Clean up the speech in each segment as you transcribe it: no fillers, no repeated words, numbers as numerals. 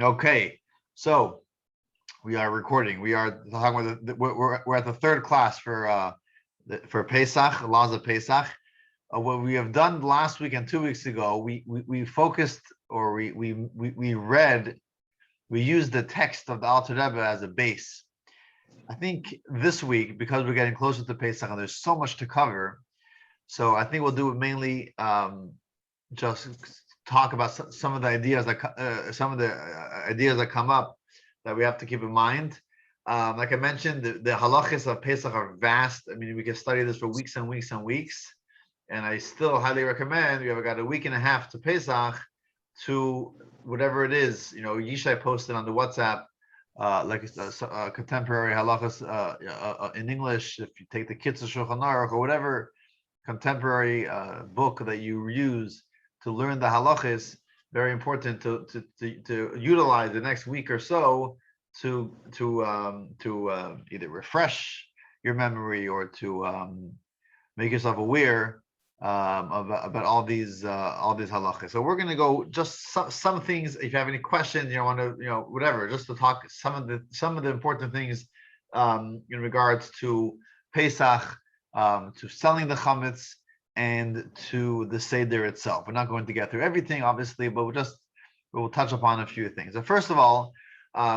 Okay, so we are recording. We are talking about we're at the third class for Pesach, laws of Pesach. What we have done last week and 2 weeks ago, we focused, or we read, we used the text of the Alter Rebbe as a base. I think this week, because we're getting closer to Pesach and there's so much to cover, so I think we'll do it mainly just talk about some of the ideas that come up that we have to keep in mind. Like I mentioned, the halachas of Pesach are vast. I mean, we can study this for weeks and weeks and weeks. And I still highly recommend, we have got a week and a half to Pesach, to whatever it is. You know, Yishai posted on the WhatsApp, like a contemporary halachas in English. If you take the Kitzur Shulchan Aruch or whatever contemporary book that you use to learn the halachas, very important to utilize the next week or so to either refresh your memory or to make yourself aware about all these halachas. So we're going to go just some things. If you have any questions, you want to, whatever, just to talk some of the important things in regards to Pesach, to selling the chametz, and to the Seder itself. We're not going to get through everything, obviously, but we'll touch upon a few things. So first of all,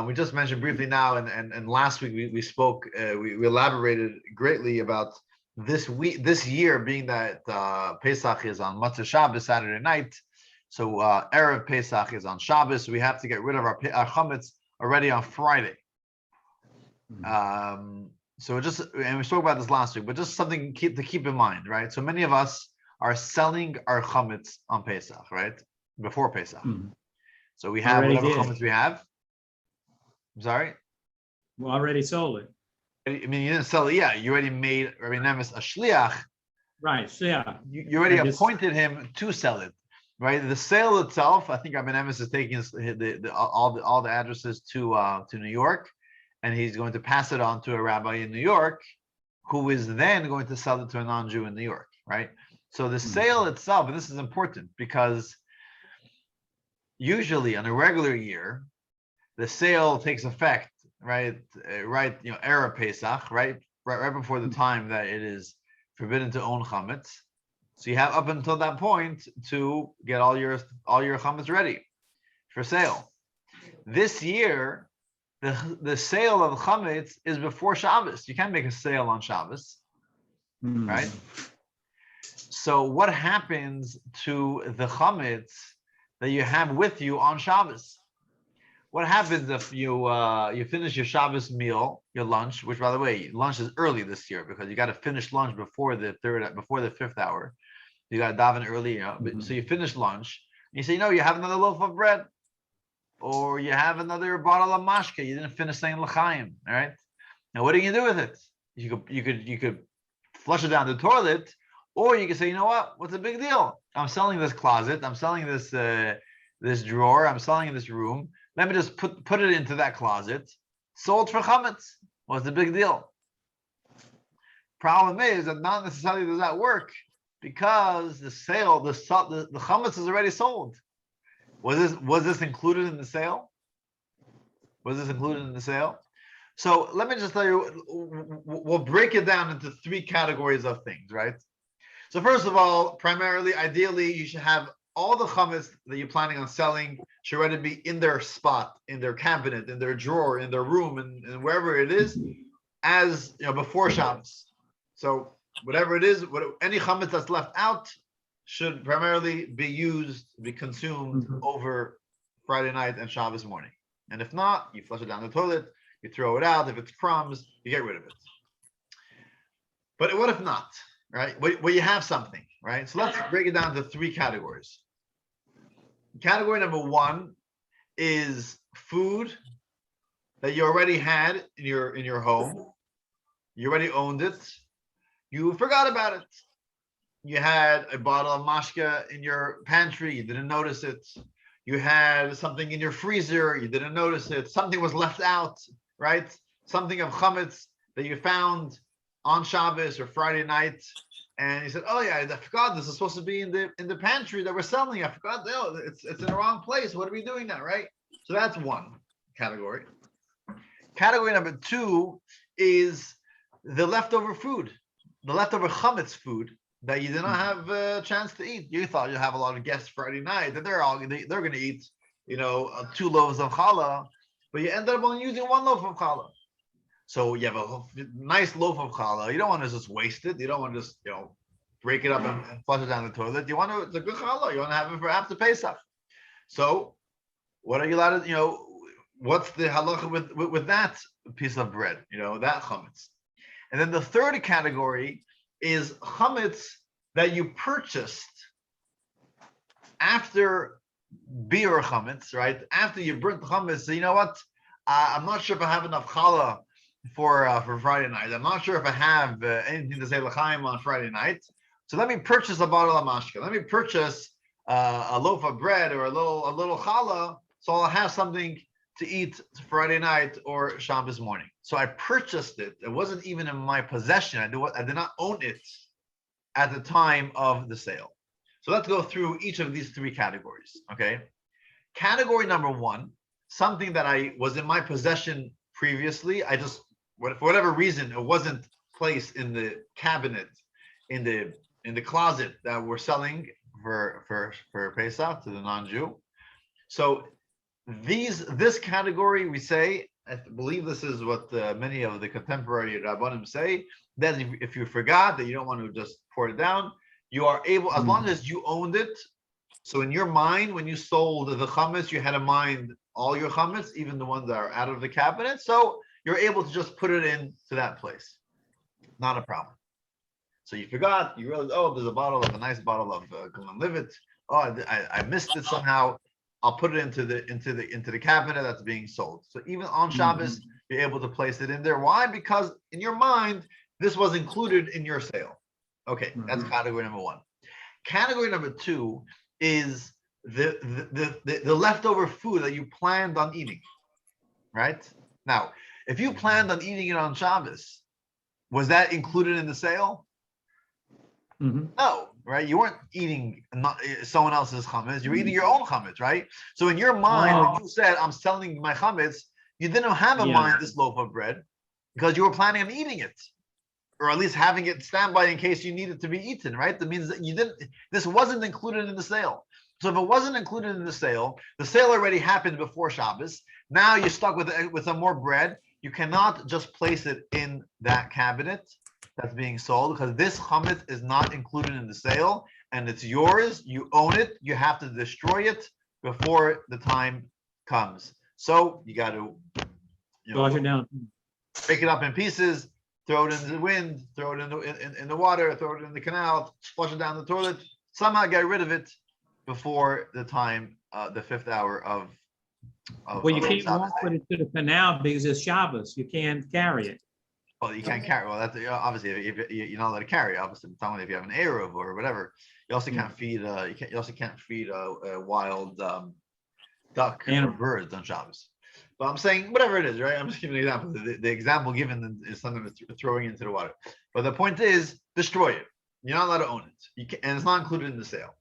we just mentioned briefly now, and last week we spoke, we elaborated greatly about this year, being that Pesach is on Matzah Shabbos, Saturday night. So Erev Pesach is on Shabbos. So we have to get rid of our chametz already on Friday. So and we spoke about this last week, but just something to keep in mind, right? So many of us are selling our chametz on Pesach, right? Before Pesach. So we have whatever chametz we have. I'm sorry? We already sold it. I mean, you didn't sell it yet. You already made Rabbi Nemes a shliach. Right, yeah. You already appointed him to sell it, right? The sale itself, I think Rabbi Nemes is taking all the addresses to New York, and he's going to pass it on to a rabbi in New York, who is then going to sell it to a non-Jew in New York, right? So the sale itself, and this is important because usually on a regular year, the sale takes effect, right, Erev Pesach, right before the time that it is forbidden to own chametz. So you have up until that point to get all your chametz ready for sale. This year, the sale of chametz is before Shabbos. You can't make a sale on Shabbos, right? So what happens to the chametz that you have with you on Shabbos? What happens if you finish your Shabbos meal, your lunch, which, by the way, lunch is early this year because you got to finish lunch before the fifth hour. You got to daven early, So you finish lunch, and you say, you have another loaf of bread, or you have another bottle of mashke. You didn't finish saying l'chaim, all right? Now, what are you going to do with it? You could flush it down the toilet, or you could say, what's the big deal? I'm selling this closet. I'm selling this drawer. I'm selling this room. Let me just put it into that closet. Sold for chametz. What's the big deal? Problem is that not necessarily does that work because the chametz is already sold. Was this included in the sale? Was this included in the sale? So let me just tell you, we'll break it down into three categories of things, right? So first of all, primarily, ideally, you should have all the chametz that you're planning on selling should already be in their spot, in their cabinet, in their drawer, in their room, and wherever it is, as before Shabbos. So whatever it is, any chametz that's left out should primarily be consumed over Friday night and Shabbos morning. And if not, you flush it down the toilet, you throw it out. If it's crumbs, you get rid of it. But what if not, right? Well, you have something, right? So let's break it down to three categories. Category number one is food that you already had in your home. You already owned it. You forgot about it. You had a bottle of mashke in your pantry. You didn't notice it. You had something in your freezer. You didn't notice it. Something was left out, right? Something of chametz that you found on Shabbos or Friday night. And he said, "Oh yeah, I forgot this is supposed to be in the pantry that we're selling. I forgot. It's in the wrong place. What are we doing now, right?" So that's one category. Category number two is the leftover food, the leftover chametz food that you did not have a chance to eat. You thought you'd have a lot of guests Friday night, that they're going to eat, 2 loaves of challah, but you ended up only using 1 loaf of challah. So you have a nice loaf of challah. You don't want to just waste it. You don't want to just break it up and flush it down the toilet. You want to, it's a good challah. You want to have it for after Pesach. So what are you allowed to, what's the halacha with that piece of bread, that chametz? And then the third category is chametz that you purchased after biur chametz, right? After you burnt the chametz, so you know what? I'm not sure if I have enough challah for Friday night. I'm not sure if I have anything to say l'chaim on Friday night. So let me purchase a bottle of mashka. Let me purchase a loaf of bread or a little challah, so I'll have something to eat Friday night or Shabbos morning. So I purchased it. It wasn't even in my possession. I did not own it at the time of the sale. So let's go through each of these 3 categories, okay? Category number 1, something that I was in my possession previously. I just, for whatever reason, it wasn't placed in the cabinet, in the closet that we're selling for Pesach to the non-Jew. So this category, we say, I believe this is what many of the contemporary Rabbanim say, that if you forgot, that you don't want to just pour it down, you are able, as long as you owned it. So in your mind, when you sold the chametz, you had in mind all your chametz, even the ones that are out of the cabinet. So you're able to just put it into that place. Not a problem. So you forgot, you realized, there's a nice bottle of Glenlivet. Oh, I missed it somehow. I'll put it into the cabinet that's being sold. So even on Shabbos, you're able to place it in there. Why? Because in your mind, this was included in your sale. Okay, that's category number 1. Category number 2 is the leftover food that you planned on eating. Right? Now, if you planned on eating it on Shabbos, was that included in the sale? No, right? You weren't eating someone else's chametz. You were eating your own chametz, right? So in your mind, when you said, I'm selling my chametz, you didn't have in mind this loaf of bread because you were planning on eating it, or at least having it standby in case you need it to be eaten, right? That means that this wasn't included in the sale. So if it wasn't included in the sale already happened before Shabbos. Now you're stuck with some more bread. You cannot just place it in that cabinet that's being sold, because this chametz is not included in the sale and it's yours. You own it. You have to destroy it before the time comes. So you got to break it up in pieces, throw it in the wind, throw it in the water, throw it in the canal, flush it down the toilet, somehow get rid of it before the time, the 5th hour of Well, you can't walk with it to the canal because it's Shabbos. You can't carry it. Well, you can't carry. Well, that's obviously if you're not allowed to carry. Obviously, if you have an eruv or whatever, you also can't feed. You also can't feed a wild duck or birds on Shabbos. But I'm saying whatever it is, right? I'm just giving an example. The example given is something that's throwing into the water. But the point is, destroy it. You're not allowed to own it. And it's not included in the sale.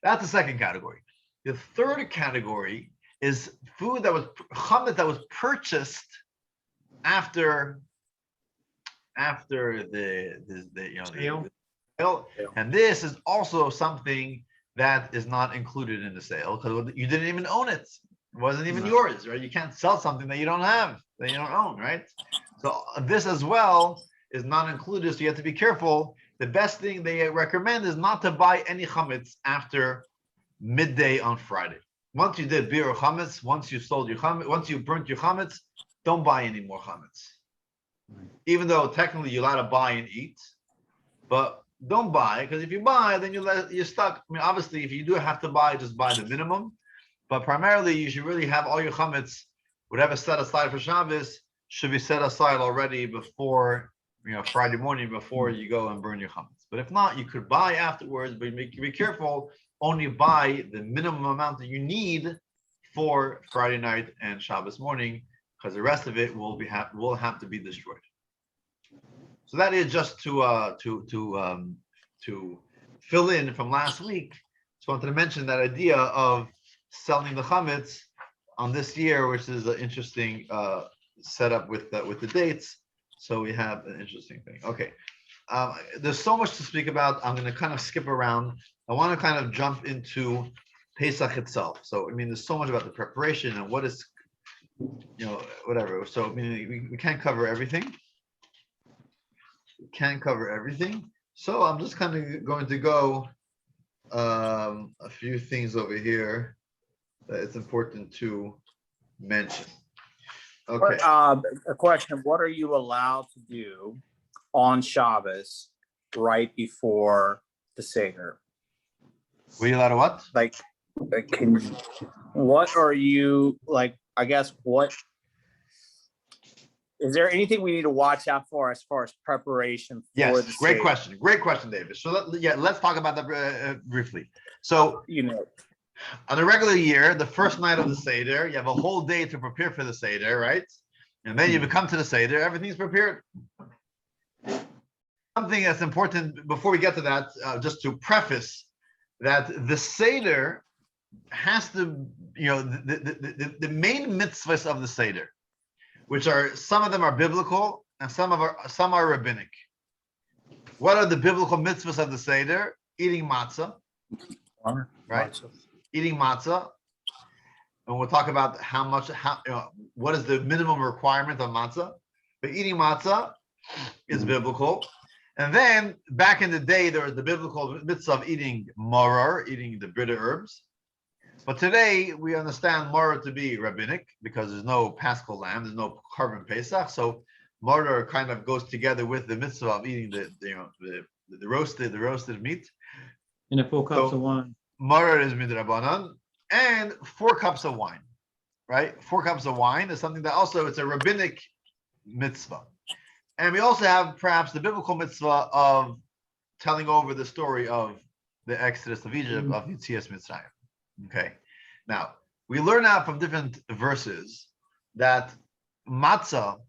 That's the second category. The third category is food that was chametz that was purchased after the sale, and this is also something that is not included in the sale because you didn't even own it. It wasn't even yours, right? You can't sell something that you don't have, that you don't own, right? So this as well is not included. So you have to be careful. The best thing they recommend is not to buy any chametz after midday on Friday. Once you did biur chametz, once you sold your chametz, once you burnt your chametz, don't buy any more chametz. Even though technically you're allowed to buy and eat, but don't buy, because if you buy, then you're stuck. I mean, obviously, if you do have to buy, just buy the minimum. But primarily, you should really have all your chametz, whatever set aside for Shabbos, should be set aside already before, Friday morning before you go and burn your chametz. But if not, you could buy afterwards, but be careful. Only buy the minimum amount that you need for Friday night and Shabbos morning, because the rest of it will have to be destroyed. So that is just to fill in from last week. Just wanted to mention that idea of selling the chametz on this year, which is an interesting setup with the dates. So we have an interesting thing. Okay. There's so much to speak about. I'm going to kind of skip around. I want to kind of jump into Pesach itself. So, I mean, there's so much about the preparation and what is, whatever. So, I mean, we can't cover everything. We can't cover everything. So, I'm just kind of going to go a few things over here that it's important to mention. Okay. A question: what are you allowed to do on Shabbos right before the Seder? Were you allowed to what? What are you like? I guess what is there anything we need to watch out for as far as preparation for yes, the great Seder? question, David. So let's talk about that briefly. So on a regular year, the first night of the Seder, you have a whole day to prepare for the Seder, right? And then you come to the Seder, everything's prepared. Something that's important before we get to that, just to preface that the Seder has to, the main mitzvahs of the Seder, which are, some of them are biblical and some are rabbinic. What are the biblical mitzvahs of the Seder? Eating matzah, right? Matzah. Eating matzah, and we'll talk about what is the minimum requirement of matzah. But eating matzah is biblical. And then back in the day, there was the biblical mitzvah of eating maror, eating the bitter herbs. But today we understand maror to be rabbinic because there's no paschal lamb, there's no korban pesach. So maror kind of goes together with the mitzvah of eating the roasted meat. And the 4 cups of wine. Maror is midrabanan, and 4 cups of wine, right? 4 cups of wine is something that also, it's a rabbinic mitzvah. And we also have perhaps the biblical mitzvah of telling over the story of the Exodus of Egypt, of Yetzias Mitzrayim. Okay. Now, we learn out from different verses that matzah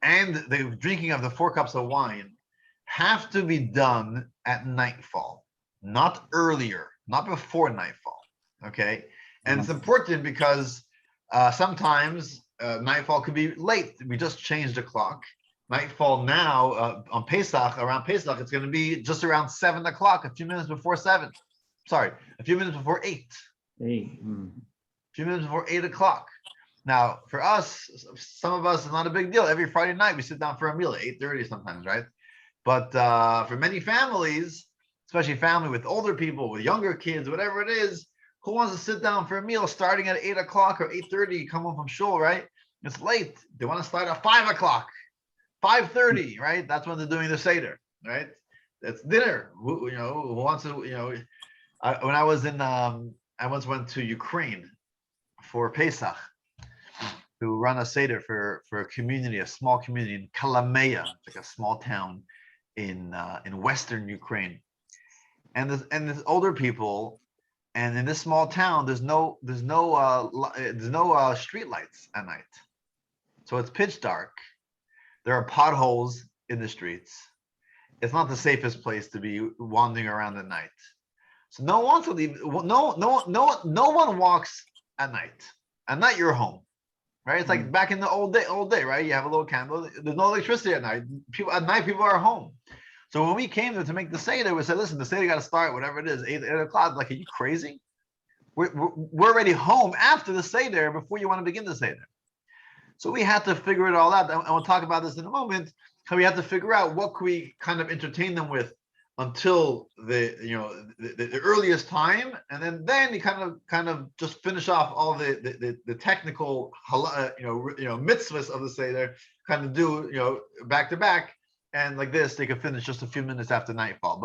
and the drinking of the 4 cups of wine have to be done at nightfall, not earlier, not before nightfall. Okay. And it's important because sometimes nightfall could be late. We just changed the clock. Nightfall now on Pesach, around Pesach, it's going to be just around 7 o'clock, a few minutes before 7. Sorry, a few minutes before 8. A few minutes before 8 o'clock. Now, for us, some of us, it's not a big deal. Every Friday night, we sit down for a meal at 8:30 sometimes, right? But for many families, especially family with older people, with younger kids, whatever it is, who wants to sit down for a meal starting at 8 o'clock or 8:30, come home from shul, right? It's late. They want to start at 5 o'clock, 5:30, right? That's when they're doing the Seder, right? That's dinner. Who wants to, when I was in, I once went to Ukraine for Pesach to run a Seder for a community, a small community in Kalamea, like a small town in Western Ukraine. And there's older people. And in this small town, there's no street lights at night, so it's pitch dark. There are potholes in the streets. It's not the safest place to be wandering around at night. So no one wants to leave. No one walks at night. At night, you're home, right? It's like back in the old day, right? You have a little candle. There's no electricity at night. People are home. So when we came to make the Seder, we said, listen, the Seder got to start, whatever it is, 8 o'clock. Like, are you crazy? We're already home after the Seder before you want to begin the Seder. So we had to figure it all out. And we'll talk about this in a moment. How we had to figure out what could we kind of entertain them with until the earliest time. And then you kind of just finish off all the technical, mitzvahs of the Seder, kind of do, back to back. And like this, they could finish just a few minutes after nightfall.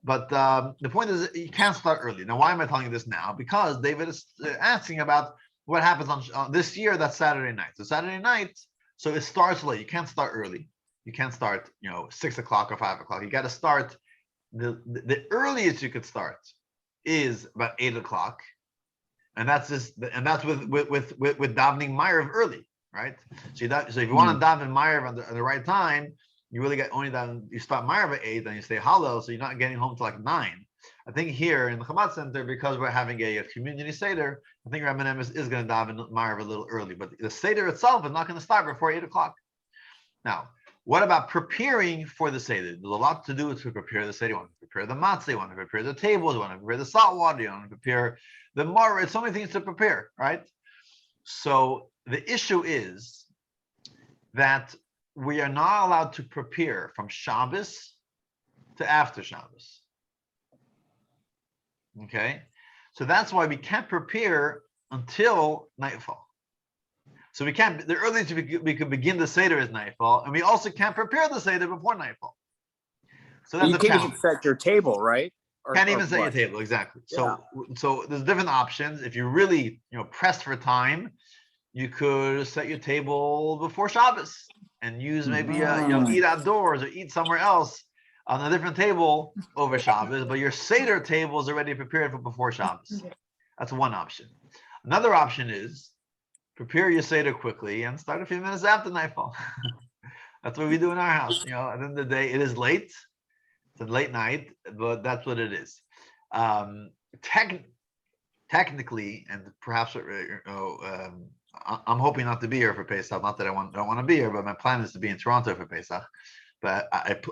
But the point is, you can't start early. Now, why am I telling you this now? Because David is asking about what happens on this year. That's Saturday night. So Saturday night, so it starts late. You can't start early. You can't start, 6 o'clock or 5 o'clock. You got to start. The earliest you could start is about 8 o'clock, and that's with davening Ma'ariv early, right? So if you want to daven Ma'ariv at the right time, you really get only done. You start Ma'ariv at 8, then you stay Hallel, so you're not getting home till like 9. I think here in the Chabad Center, because we're having a community Seder, I think Rabbi Nemes is going to daven Ma'ariv a little early, but the Seder itself is not going to start before 8 o'clock. Now, what about preparing for the Seder? There's a lot to do to prepare the Seder. You want to prepare the matzah, you want to prepare the tables, you want to prepare the salt water, you want to prepare the maror. It's so many things to prepare, right? So the issue is that we are not allowed to prepare from Shabbos to after Shabbos. Okay, so that's why we can't prepare until nightfall. So we can't. The earliest we could begin the Seder is nightfall, and we also can't prepare the Seder before nightfall. So that's you can't even set your table, right? Can't even set your table, exactly. Yeah. So there's different options. If you're really pressed for time, you could set your table before Shabbos and use maybe eat outdoors or eat somewhere else on a different table over Shabbos, but your Seder table is already prepared for before Shabbos. That's one option. Another option is prepare your Seder quickly and start a few minutes after nightfall. That's what we do in our house. At the end of the day, it is late. It's a late night, but that's what it is. Technically, and perhaps I'm hoping not to be here for Pesach. Not that I don't want to be here, but my plan is to be in Toronto for Pesach. But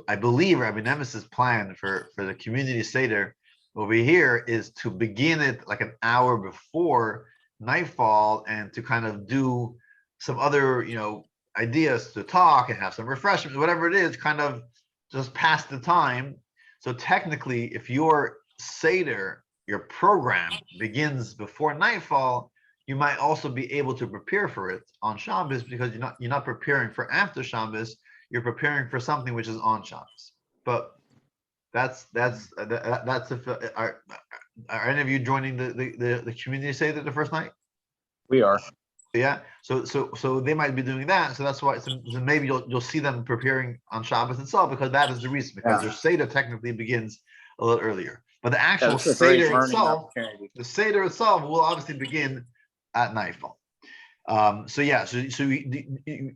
I believe Rabbi Nemes's plan for the community Seder over here is to begin it like an hour before nightfall and to kind of do some other, ideas to talk and have some refreshments, whatever it is, kind of just pass the time. So technically, if your Seder, your program begins before nightfall, you might also be able to prepare for it on Shabbos because you're not preparing for after Shabbos. You're preparing for something which is on Shabbos. But that's if are any of you joining the community Seder the first night? We are. Yeah. So they might be doing that. So that's why. So maybe you'll see them preparing on Shabbos itself because that is the reason. Because their Seder technically begins a little earlier. But the actual Seder itself, will obviously begin at nightfall. So you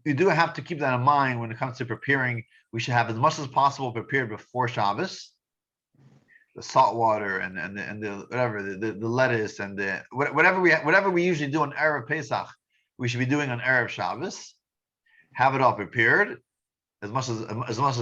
do have to keep that in mind when it comes to preparing. We should have as much as possible prepared before Shabbos. The salt water and the whatever the lettuce and the whatever we usually do on Erev Pesach, we should be doing on Erev Shabbos. Have it all prepared as much as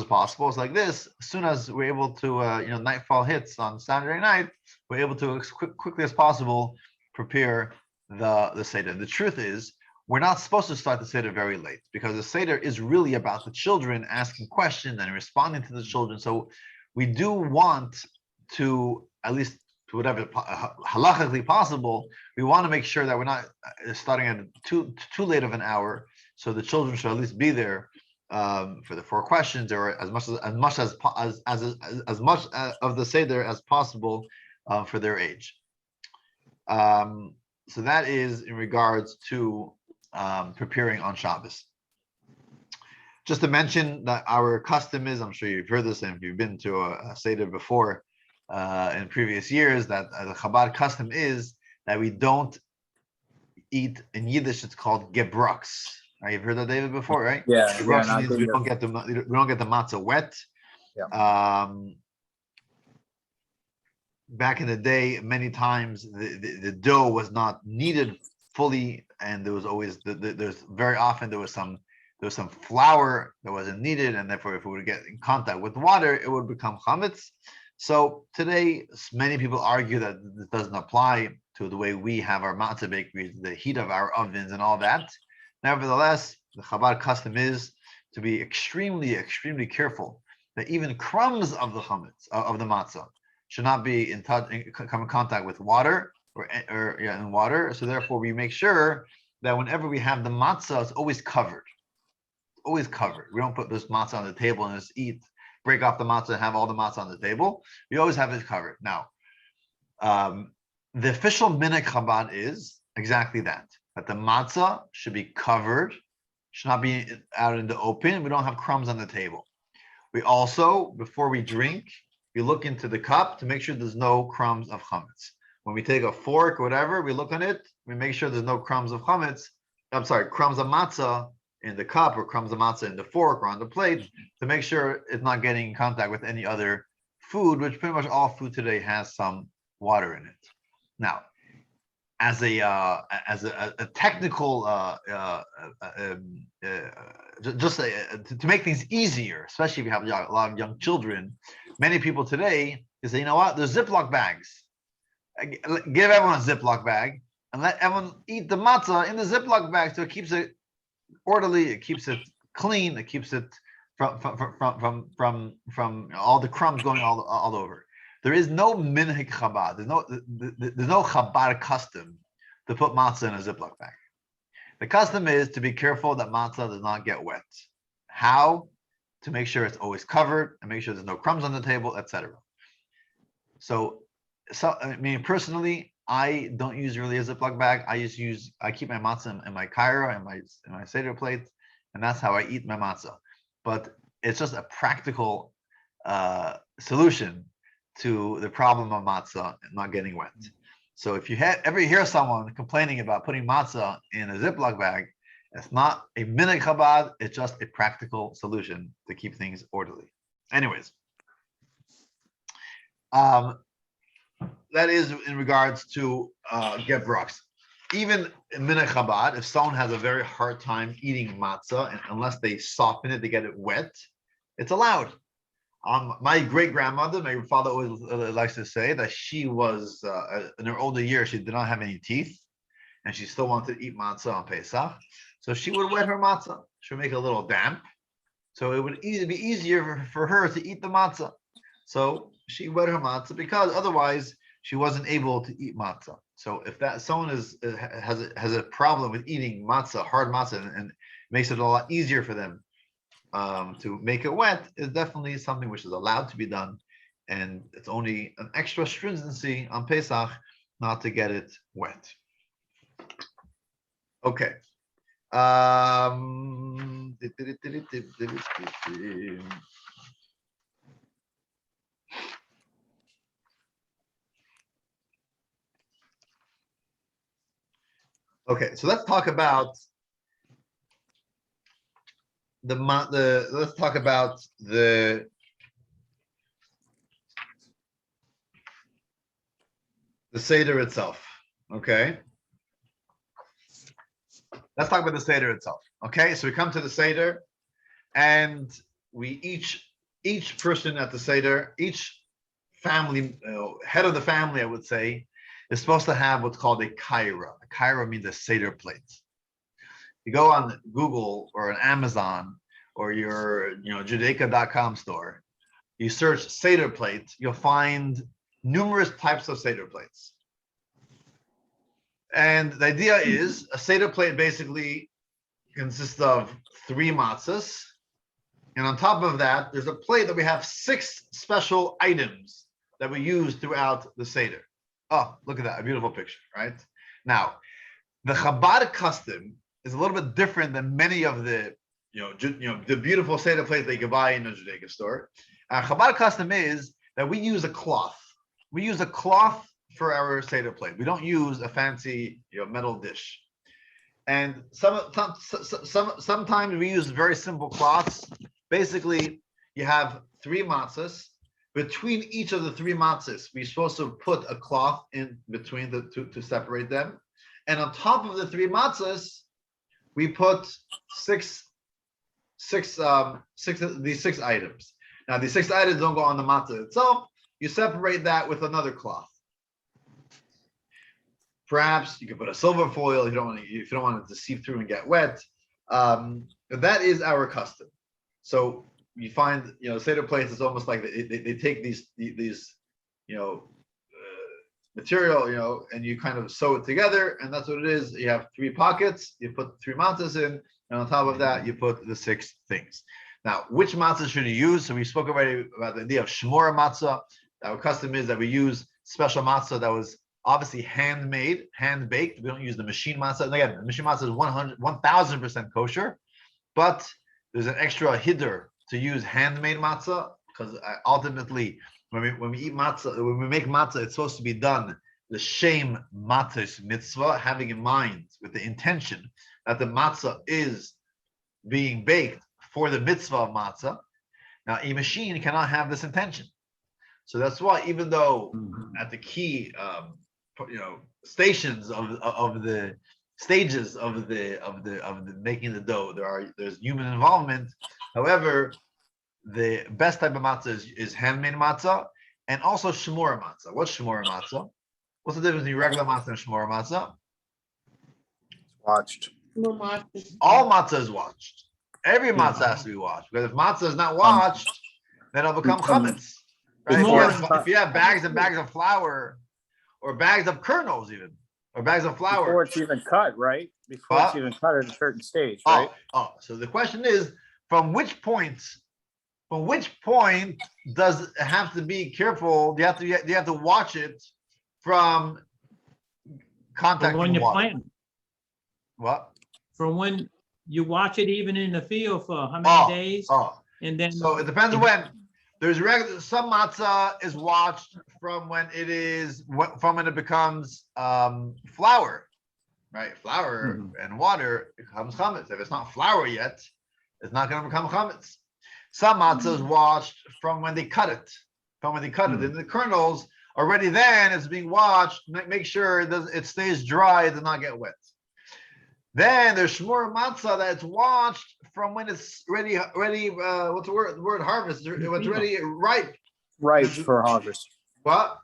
possible. It's like this. As soon as we're able to nightfall hits on Saturday night, we're able to as quickly as possible prepare the Seder. The truth is, we're not supposed to start the Seder very late because the Seder is really about the children asking questions and responding to the children. So we do want to, at least to whatever halachically possible, we want to make sure that we're not starting at too late of an hour, so the children should at least be there for the 4 questions or as much of the Seder as possible for their age. So that is in regards to preparing on Shabbos. Just to mention that our custom is, I'm sure you've heard this, and if you've been to a Seder before in previous years, that the Chabad custom is that we don't eat, in Yiddish it's called gebrux. Right? You've heard that, David, before, right? Yeah. Gebrux means we don't get the matzah wet. Yeah. Back in the day, many times the dough was not kneaded fully, and there was always very often there was some flour that wasn't needed, and therefore if it would get in contact with water, it would become chametz. So today, many people argue that this doesn't apply to the way we have our matzah bakeries, the heat of our ovens and all that. Nevertheless, the Chabad custom is to be extremely, extremely careful that even crumbs of the chametz, of the matzah, should not be come in contact with water or in water. So therefore, we make sure that whenever we have the matzah, it's always covered. Always covered. We don't put this matzah on the table and just break off the matzah and have all the matzah on the table. We always have it covered. Now, the official minhag Chabad is exactly that the matzah should be covered, should not be out in the open. We don't have crumbs on the table. We also, before we drink, we look into the cup to make sure there's no crumbs of chametz. When we take a fork or whatever, we look on it, we make sure there's no crumbs of chametz. Crumbs of matzah in the cup or crumbs of matzah in the fork or on the plate to make sure it's not getting in contact with any other food, which pretty much all food today has some water in it. Now, as a technical, to make things easier, especially if you have a lot of young children, many people today is say, you know what, there's Ziploc bags. Give everyone a Ziploc bag and let everyone eat the matzah in the Ziploc bag, so it keeps it orderly, it keeps it clean, it keeps it from all the crumbs going all over. There is no minhag Chabad. There's no Chabad custom to put matzah in a Ziploc bag. The custom is to be careful that matzah does not get wet. How? To make sure it's always covered and make sure there's no crumbs on the table, etc. So I mean, personally, I don't use really a Ziploc bag. I keep my matzah in my kaira and my seder plate, and that's how I eat my matzah. But it's just a practical solution to the problem of matzah not getting wet. So if you ever hear someone complaining about putting matzah in a Ziploc bag, it's not a minhag Chabad, it's just a practical solution to keep things orderly. Anyways, that is in regards to get brachs. Even in minhag Chabad, if someone has a very hard time eating matzah, and unless they soften it to get it wet, it's allowed. My great-grandmother, my father always likes to say that she was, in her older years, she did not have any teeth, and she still wanted to eat matzah on Pesach. So she would wet her matzah. She would make it a little damp. So it would be easier for her to eat the matzah. So she wet her matzah because otherwise she wasn't able to eat matzah. So if that someone has a problem with eating matzah, hard matzah, and makes it a lot easier for them to make it wet, is definitely something which is allowed to be done, and it's only an extra stringency on Pesach not to get it wet. Okay. Okay, so let's talk about let's talk about the Seder itself. Okay. Let's talk about the Seder itself. Okay, so we come to the Seder, and we each person at the Seder, each family, head of the family, I would say, is supposed to have what's called a kaira. A kaira means a Seder plate. You go on Google or on Amazon or your Judaica.com store, you search Seder plate, you'll find numerous types of Seder plates. And the idea is a Seder plate basically consists of 3 matzahs. And on top of that, there's a plate that we have 6 special items that we use throughout the Seder. Oh, look at that, a beautiful picture, right? Now, the Chabad custom is a little bit different than many of the, the beautiful Seder plates that you can buy in a Judaica store. Our Chabad custom is that we use a cloth. We use a cloth for our Seder plate. We don't use a fancy, metal dish. And sometimes we use very simple cloths. Basically, you have 3 matzahs. Between each of the 3 matzahs, we're supposed to put a cloth in between the two to separate them. And on top of the 3 matzahs, we put six these 6 items. Now, these 6 items don't go on the matzah itself. You separate that with another cloth. Perhaps you can put a silver foil if you don't want it to seep through and get wet. But that is our custom. So you find, Seder plates is almost like they take these material, and you kind of sew it together, and that's what it is. You have 3 pockets, you put 3 matzahs in, and on top of that, you put the 6 things. Now, which matzah should you use? So we spoke already about the idea of shmora matzah. Our custom is that we use special matzah that was obviously handmade, hand-baked. We don't use the machine matzah. And again, the machine matzah is 1000% kosher, but there's an extra hiddur to use handmade matzah, because ultimately, when we eat matzah, when we make matzah, it's supposed to be done the shem matzah's mitzvah, having in mind with the intention that the matzah is being baked for the mitzvah of matzah. Now, a machine cannot have this intention. So that's why, even though at the key, stations of the stages of the making the dough, there's human involvement. However, the best type of matzah is handmade matzah, and also shmura matzah. What's shmura matzah? What's the difference between regular matzah and shmura matzah? Watched. All matzah is watched. Every matzah has to be watched, because if matzah is not watched, then it'll become chametz. Right? If you have bags and bags of flour, or bags of kernels even, or bags of flour. Before it's even cut, right? Before it's even cut at a certain stage, right? So the question is, from which point does it have to be careful? Do you have to watch it from contact when with you water? plant. What? From when you watch it even in the field for how many days? And then So it depends when. There's some matzah is watched from when it becomes flour, right? Flour and water becomes chametz. If it's not flour yet, it's not going to become chametz. Some matzah is watched from when they cut it. And the kernels already then it's being watched. Make sure it stays dry, it does not get wet. Then there's shmura matzah that's watched from when it's ready. What's the word? The word harvest. It's ready, ripe. Ripe for harvest. What?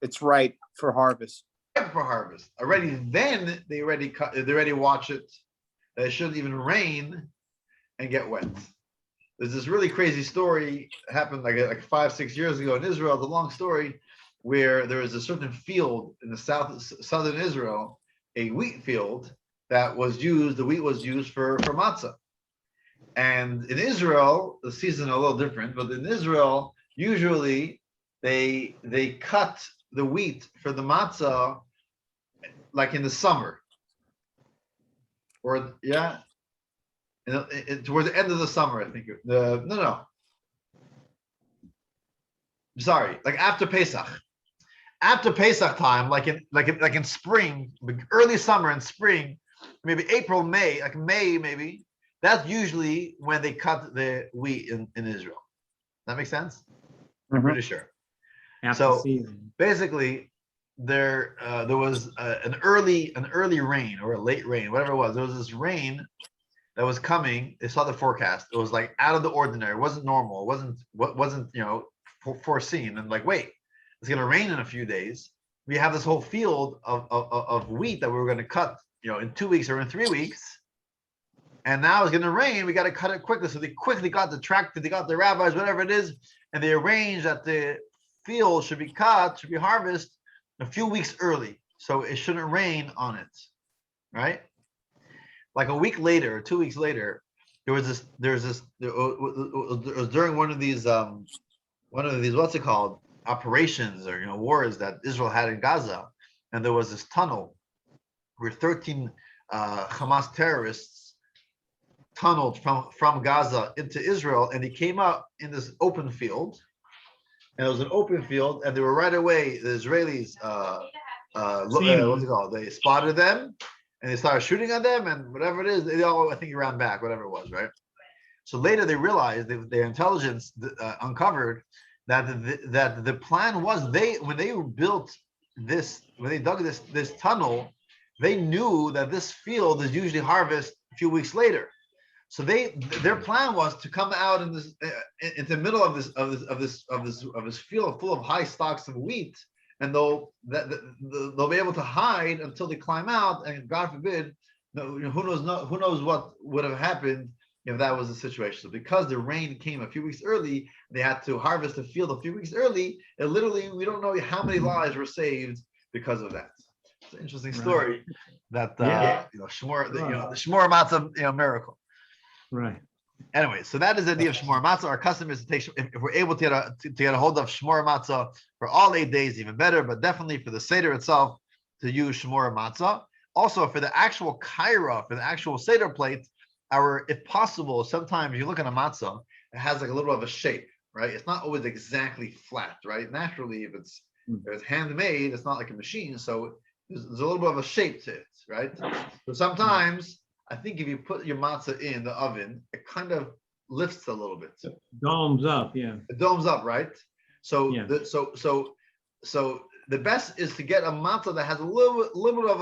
It's ripe for harvest. Ripe for harvest. Already then they already cut. They already watch it. It shouldn't even rain and get wet. There's this really crazy story happened like 5-6 years ago in Israel. It's a long story where there was a certain field in the southern Israel, a wheat field that was used. The wheat was used for matzah. And in Israel, the season is a little different, but in Israel, usually they cut the wheat for the matzah like in the summer. Towards the end of the summer, I think. Sorry, like after Pesach. After Pesach time, like in spring, early summer and spring, maybe April, May, like May maybe. That's usually when they cut the wheat in Israel. That makes sense? I'm pretty sure. So basically, there was an early rain or a late rain, whatever it was. There was this rain that was coming. They saw the forecast. It was like out of the ordinary. It wasn't normal. It wasn't foreseen. And like, wait, it's going to rain in a few days. We have this whole field of wheat that we were going to cut, in 2 weeks or in 3 weeks. And now it's going to rain. We got to cut it quickly. So they quickly got the tractor, they got the rabbis, whatever it is, and they arranged that the field should be harvested a few weeks early, so it shouldn't rain on it, right? Like a week later, or 2 weeks later, it was during one of these what's it called, operations or wars that Israel had in Gaza, and there was this tunnel where 13 Hamas terrorists tunneled from Gaza into Israel, and they came up in this open field, and it was an open field, and they were right away, the Israelis what's it called, they spotted them and they started shooting at them, and whatever it is, they all, I think, ran back, whatever it was, right? So later they realized, their intelligence uncovered that the plan was, when they dug this tunnel, they knew that this field is usually harvested a few weeks later. So their plan was to come out in the middle of this field full of high stalks of wheat, and they'll be able to hide until they climb out. And God forbid, who knows what would have happened if that was the situation. So because the rain came a few weeks early, they had to harvest the field a few weeks early. And literally, we don't know how many lives were saved because of that. It's an interesting story that the Shmura Matzah miracle. Right. Anyway, so that is the idea of Shmura Matzah. Our custom is to take, if we're able to get a hold of Shmura Matzah for all 8 days, even better, but definitely for the Seder itself, to use Shmura Matzah. Also, for the actual kaira, for the actual Seder plate, if possible, sometimes you look at a matzah, it has like a little bit of a shape, right? It's not always exactly flat, right? Naturally, if it's handmade, it's not like a machine, so there's a little bit of a shape to it, right? So sometimes, I think if you put your matzah in the oven, it kind of lifts a little bit. Domes up, yeah. It domes up, right? So Yeah. so the best is to get a matzah that has a little bit of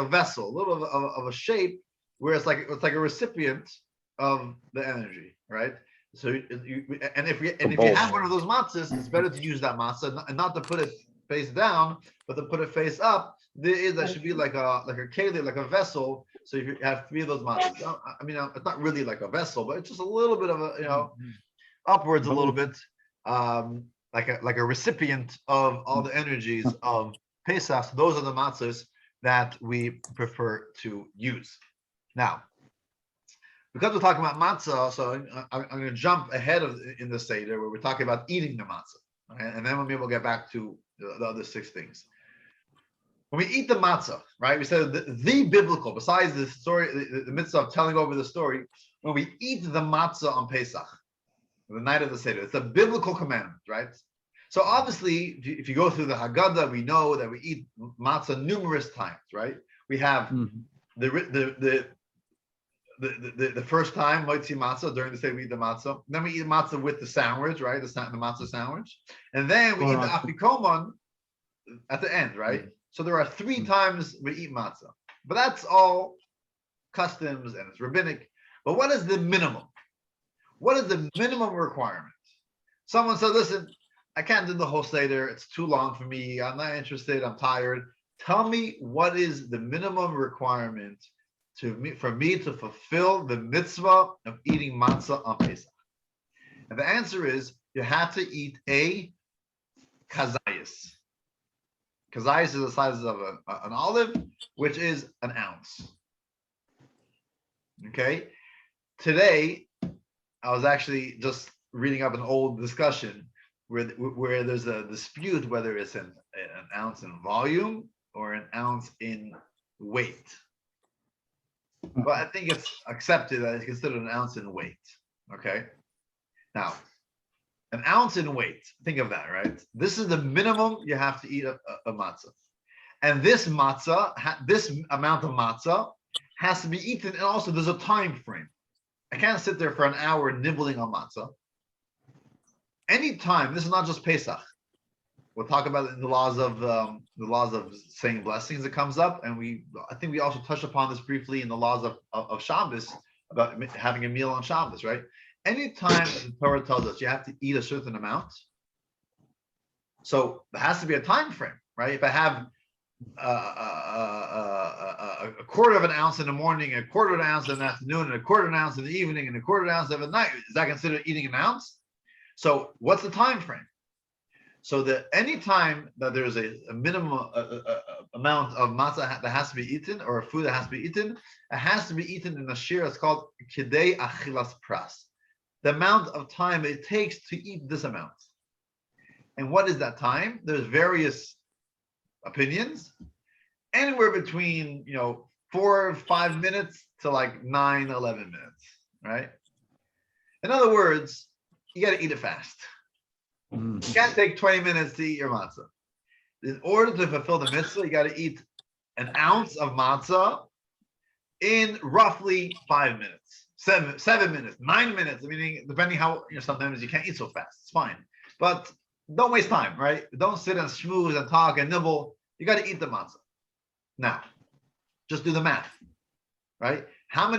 a vessel, a little of a shape where it's like a recipient of the energy, right? So if you have one of those matzahs, it's better to use that matzah and not to put it face down, but to put it face up. That should be like a keli, like a vessel. So if you have 3 of those matzahs, I mean, it's not really like a vessel, but it's just a little bit of a upwards a little bit, like a recipient of all the energies of Pesach. So those are the matzahs that we prefer to use. Now, because we're talking about matzah, so I'm going to jump ahead in the Seder where we're talking about eating the matzah, right? And then we'll get back to the other 6 things. When we eat the matzah, right? We said the biblical, besides the story, the mitzvah of telling over the story, when we eat the matzah on Pesach, the night of the Seder, it's a biblical commandment, right? So obviously, if you go through the Haggadah, we know that we eat matzah numerous times, right? We have the first time Hamotzi matzah during the Seder, we eat the matzah. Then we eat matzah with the sandwich, right? The matzah sandwich, and then we eat the afikoman at the end, right? So there are 3 times we eat matzah, but that's all customs and it's rabbinic. But what is the minimum? What is the minimum requirement? Someone said, listen, I can't do the whole Seder. It's too long for me. I'm not interested. I'm tired. Tell me what is the minimum requirement for me to fulfill the mitzvah of eating matzah on Pesach. And the answer is you have to eat a kazayas. Kazayas is the size of an olive, which is an ounce. Okay. Today, I was actually just reading up an old discussion where there's a dispute whether it's an ounce in volume or an ounce in weight. But I think it's accepted that it's considered an ounce in weight. Okay. Now, an ounce in weight. Think of that, right? This is the minimum you have to eat a matzah. And this matzah, this amount of matzah has to be eaten. And also there's a time frame. I can't sit there for an hour nibbling on matzah. Anytime, this is not just Pesach. We'll talk about it in the laws of saying blessings that comes up, and I think we also touched upon this briefly in the laws of Shabbos about having a meal on Shabbos, right? Anytime the Torah tells us you have to eat a certain amount, so there has to be a time frame, right? If I have a quarter of an ounce in the morning, a quarter of an ounce in the afternoon, and a quarter of an ounce in the evening, and a quarter of an ounce of the night, is that considered eating an ounce? So what's the time frame? So that any time that there's a minimum amount of matzah that has to be eaten, or food that has to be eaten, it has to be eaten in a shir. It's called kidei achilas pras. The amount of time it takes to eat this amount. And what is that time? There's various opinions, anywhere between 4 or 5 minutes to like 9, 11 minutes, right? In other words, you got to eat it fast. You can't take 20 minutes to eat your matzah. In order to fulfill the mitzvah, you got to eat an ounce of matzah in roughly 5 minutes, 7 minutes, 9 minutes. Meaning, depending how sometimes you can't eat so fast. It's fine, but don't waste time, right? Don't sit and schmooze and talk and nibble. You got to eat the matzah. Now, just do the math, right? How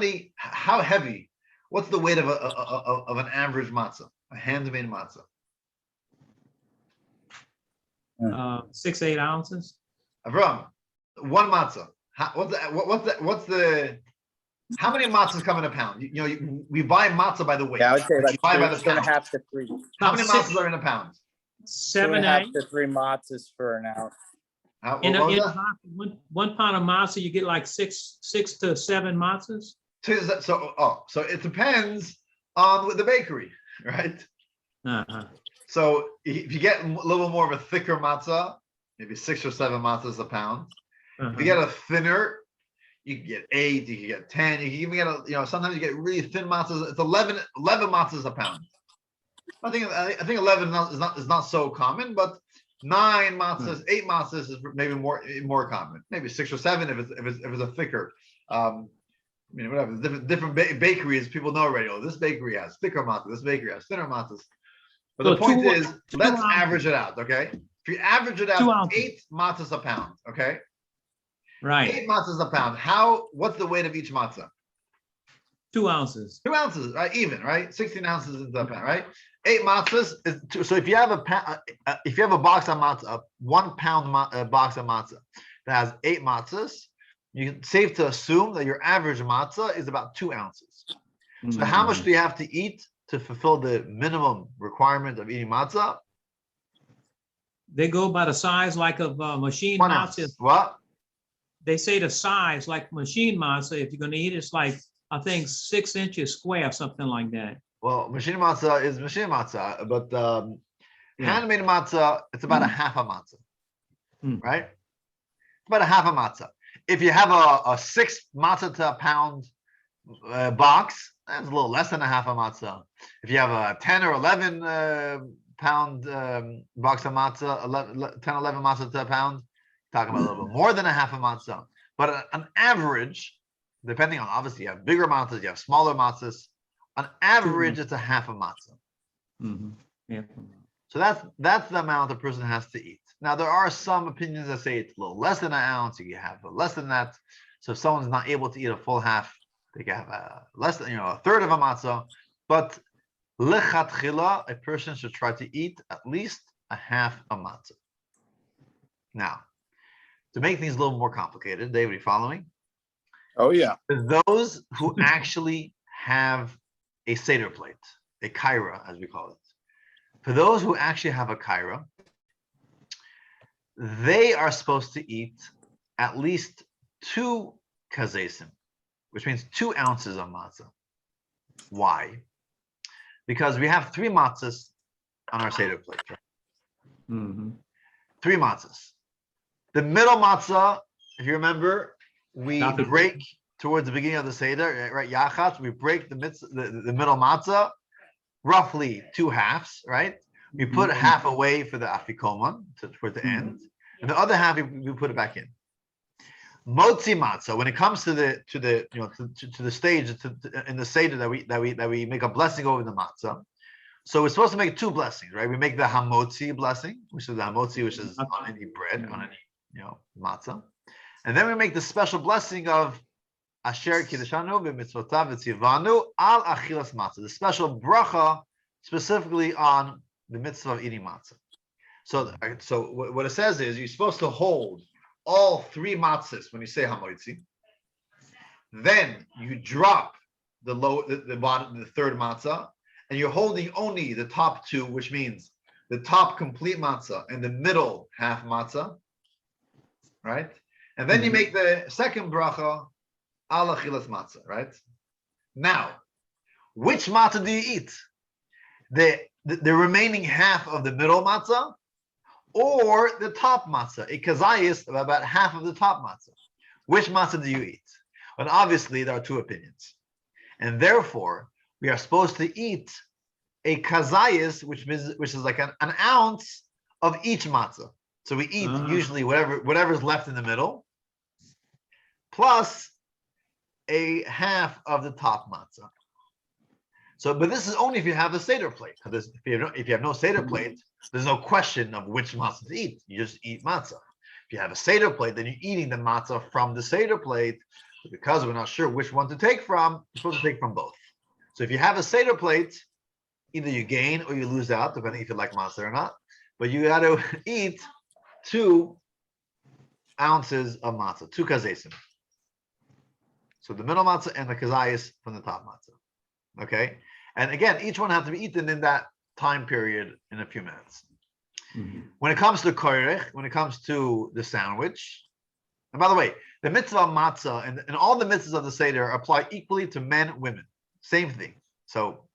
heavy? What's the weight of an average matzah, a handmade matzah? 6, 8 ounces. Avram, one matzah. How many matzahs come in a pound? We buy matzah by the weight. Yeah, I would say like buy by the 2.5 to 3. How many matzahs are in a pound? 7, 2.5 8. to 3 matzahs for an ounce. One pound of matzah, you get like 6 to 7 matzahs. So it depends on the bakery, right? Uh-huh. So if you get a little more of a thicker matzah, maybe 6 or 7 matzahs a pound. If you get a thinner, you can get 8, you can get 10, you can even get sometimes you get really thin matzahs. It's 11 matzahs a pound. I think 11 is not so common, but 9 matzahs, 8 matzahs is maybe more common. Maybe 6 or 7 if it's a thicker. Whatever. Different bakeries, people know already. Oh, this bakery has thicker matzahs. This bakery has thinner matzahs. But the So point two- is, two let's ounces. average it out, okay? If you average it 2 out, ounces. 8 matzahs a pound, okay? Right, 8 matzahs a pound. What's the weight of each matzah? 2 ounces. 2 ounces, right? Even, right? 16 ounces is the pound, right? 8 matzahs is two. So if you have a box of matzah, a 1 pound box of matzah that has 8 matzahs, it's safe to assume that your average matzah is about 2 ounces. So how much do you have to eat to fulfill the minimum requirement of eating matzah? They go by the size like of machine 1 matzah. ounce. What? They say the size like machine matzah, if you're gonna eat, it's like, I think 6 inches square, something like that. Well, machine matzah is machine matzah, but Yeah. handmade matzah, it's about a half a matzah, Mm. right? It's about a half a matzah. If you have a 6 matzah to a pound box, that's a little less than a half a matzah. If you have a 10 or 11 pound box of matzah, 10, 11 matzah to a pound, talking about a little bit more than a half a matzah. But on average, depending on, obviously, you have bigger matzahs, you have smaller matzahs. On average, it's a half a matzah. Mhm. Yeah. So that's the amount a person has to eat. Now, there are some opinions that say it's a little less than an ounce. You can have less than that. So if someone's not able to eat a full half, they can have less than, a third of a matzah. But lechatchila, a person should try to eat at least a half a matzah. Now, to make things a little more complicated, David, are you following? Oh, yeah. For those who actually have a Seder plate, a kaira, as we call it. For those who actually have a kaira, they are supposed to eat at least 2 kazesim, which means 2 ounces of matzah. Why? Because we have 3 matzahs on our Seder plate. Right? Mhm. 3 matzahs. The middle matzah, if you remember, we Copy. break towards the beginning of the Seder, right? Yachatz, we break the middle matzah, roughly 2 halves, right? We put Mhm. half away for the afikoman, for the end, and the other half we put it back in. Motzi matzah, when it comes to the stage in the Seder that we make a blessing over the matzah. So we're supposed to make 2 blessings, right? We make the Hamotzi blessing, which is the Hamotzi, which is on any bread, on any matzah, and then we make the special blessing of Asher Kiddushanu b'mitzvotav v'tzivanu al achilas matzah, the special bracha specifically on the mitzvah of eating matzah. So what it says is you're supposed to hold all 3 matzahs when you say Hamotzi. Then you drop the bottom, the third matzah, and you're holding only the top 2, which means the top complete matzah and the middle half matzah, right? And then you make the second bracha al achilas matzah, right? Now, which matzah do you eat? The remaining half of the middle matzah, or the top matzah, a kazayis of about half of the top matzah. Which matzah do you eat? And obviously there are 2 opinions. And therefore, we are supposed to eat a kazayis, which is like an ounce of each matzah. So we eat usually whatever is left in the middle, plus a half of the top matzah. So, but this is only if you have a Seder plate. Because if you have no Seder plate, there's no question of which matzah to eat. You just eat matzah. If you have a Seder plate, then you're eating the matzah from the Seder plate. But because we're not sure which one to take from, you're supposed to take from both. So if you have a Seder plate, either you gain or you lose out, depending if you like matzah or not. But you got to eat 2 ounces of matzah, 2 kazesim. So the middle matzah and the kazayis from the top matzah. Okay? And again, each one has to be eaten in that time period in a few minutes. When it comes to koirech, when it comes to the sandwich, and by the way, the mitzvah of matzah and all the mitzvahs of the Seder apply equally to men and women. Same thing. So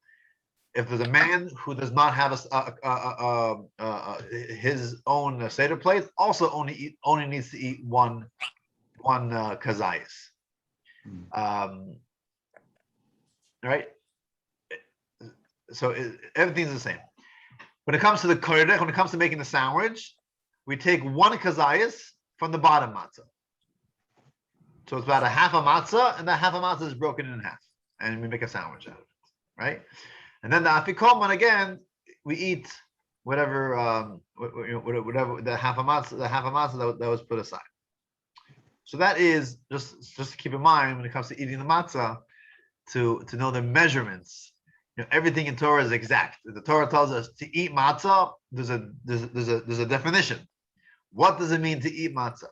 if there's a man who does not have his own Seder plate, also only needs to eat one kazayis. Right? So everything's the same. When it comes to the koirech, when it comes to making the sandwich, we take 1 kazayis from the bottom matzah. So it's about a half a matzah, and that half a matzah is broken in half, and we make a sandwich out of it, right? And then the afikoman, again, we eat whatever whatever the half a matzah that was put aside. So that is just to keep in mind when it comes to eating the matzah, to know the measurements. Everything in Torah is exact. The Torah tells us to eat matzah. There's a definition. What does it mean to eat matzah?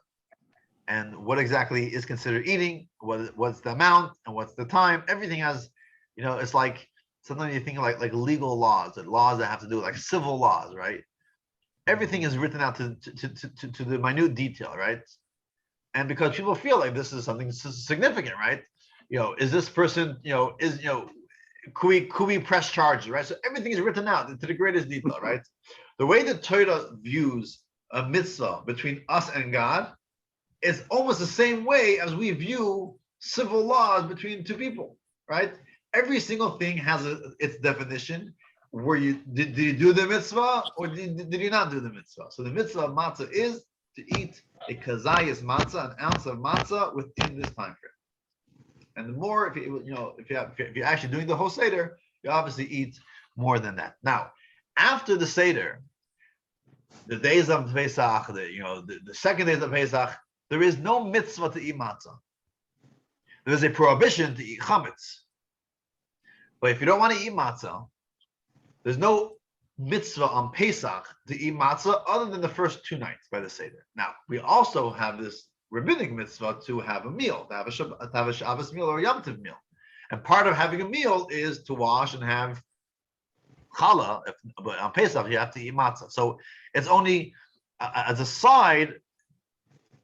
And what exactly is considered eating? What's the amount and what's the time? Everything has, it's like sometimes you think like legal laws, that have to do like civil laws, right? Everything is written out to the minute detail, right? And because people feel like this is something significant, right? Is this person, could we press charges, right? So everything is written out to the greatest detail, right? The way the Torah views a mitzvah between us and God is almost the same way as we view civil laws between two people, right? Every single thing has its definition. Did you do the mitzvah or did you not do the mitzvah? So the mitzvah of matzah is to eat a kazayas matzah, an ounce of matzah within this time frame. And the more, if you're actually doing the whole seder, you obviously eat more than that. Now, after the seder, the days of Pesach, the second days of Pesach, there is no mitzvah to eat matzah. There is a prohibition to eat chametz. But if you don't want to eat matzah, there's no mitzvah on Pesach to eat matzah other than the first 2 nights by the seder. Now, we also have this rabbinic mitzvah to have a meal, to have a Shabbos meal or a Yom Tov meal. And part of having a meal is to wash and have challah, but on Pesach you have to eat matzah. So it's only, as a side,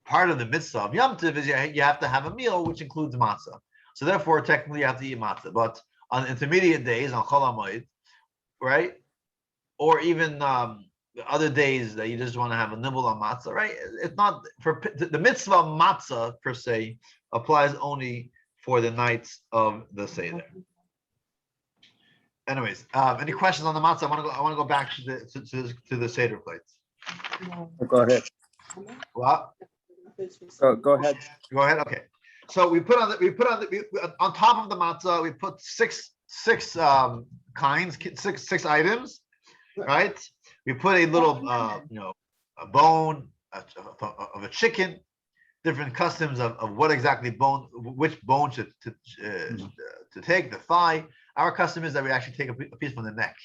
part of the mitzvah of Yom Tov is you have to have a meal, which includes matzah. So therefore, technically you have to eat matzah. But on intermediate days, on Chol HaMoed, right? Or even the other days that you just want to have a nibble on matzah, right? It's not, for the mitzvah of matzah per se applies only for the nights of the Seder. Anyways, any questions on the matzah? I want to go back to the Seder plates. Go ahead. What? Go ahead. Go ahead. Okay. So we put on on top of the matzah, we put six kinds, six items, right? We put a little, a bone of a chicken, different customs of what exactly which bone to take, the thigh. Our custom is that we actually take a piece from the neck,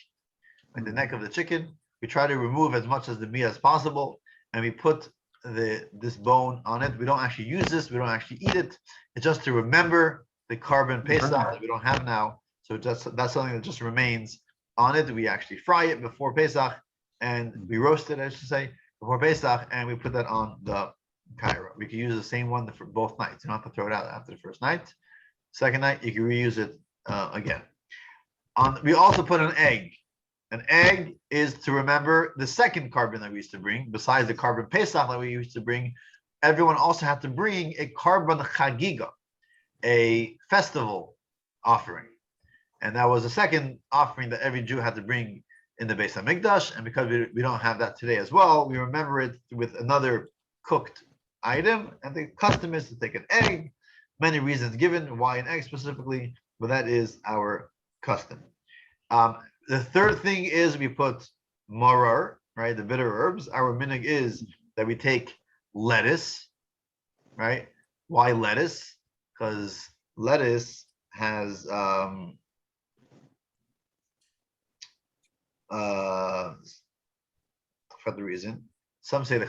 like the neck of the chicken. We try to remove as much as the meat as possible, and we put this bone on it. We don't actually use this. We don't actually eat it. It's just to remember the carbon Pesach that we don't have now. So that's something that just remains on it. We actually fry it before Pesach, and we roast it, I should say, before Pesach, and we put that on the kaira. We can use the same one for both nights. You don't have to throw it out after the first night. Second night, you can reuse it again. We also put an egg. An egg is to remember the second carbon that we used to bring. Besides the carbon Pesach that we used to bring, everyone also had to bring a carbon chagiga, a festival offering. And that was the second offering that every Jew had to bring in the Beis HaMikdash. And because we don't have that today as well, we remember it with another cooked item. And the custom is to take an egg. Many reasons given why an egg specifically, but that is our custom. The third thing is we put maror, right? The bitter herbs. Our minhag is that we take lettuce, right? Why lettuce? Because lettuce has for the reason. Some say that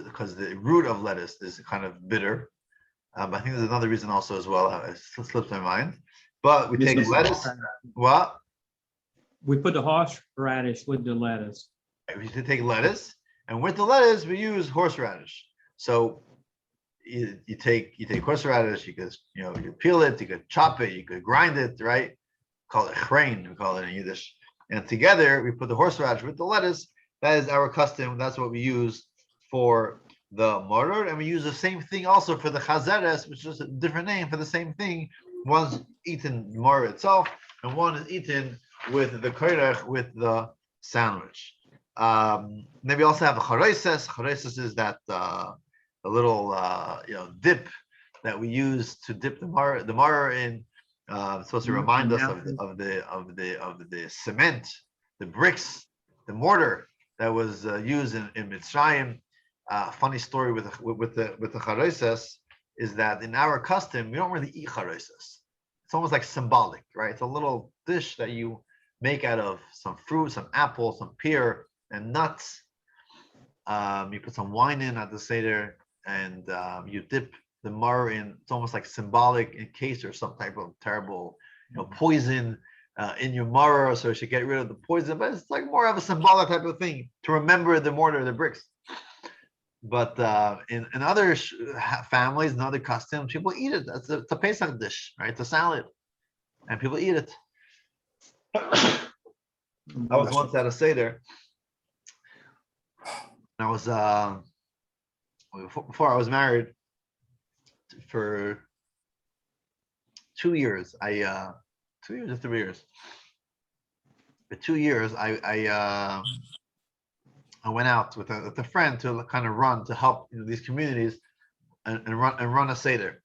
because the root of lettuce is kind of bitter. I think there's another reason also as well. It slips my mind. But we take lettuce. What? We put the horseradish with the lettuce. We take lettuce, and with the lettuce we use horseradish. So you take horseradish. You could you peel it. You could chop it. You could grind it. Right? Call it chrein. We call it in Yiddish. And together we put the horseradish with the lettuce. That is our custom. That's what we use for the maror, and we use the same thing also for the chazeres, which is a different name for the same thing. One's eaten maror itself, and one is eaten with the koirech, with the sandwich. Then we also have the chareses. Chareses is that the little dip that we use to dip the maror in. It's supposed to remind us of the cement, the bricks the mortar that was used in Mitzrayim. Funny story with the charoises is that in our custom we don't really eat charoises. It's almost like symbolic, right? It's a little dish that you make out of some fruit, some apple, some pear, and nuts. You put some wine in at the Seder, and you dip the maror in. It's almost like symbolic in case there's some type of terrible, poison in your maror, so you should get rid of the poison. But it's like more of a symbolic type of thing to remember the mortar, the bricks. But in other families and other customs, people eat it. It's a Pesach dish, right? It's a salad, and people eat it. I was once at a Seder. I was before I was married for 2 years. 2 years or 3 years. For 2 years, I went out with a friend to kind of run to help these communities and run a Seder.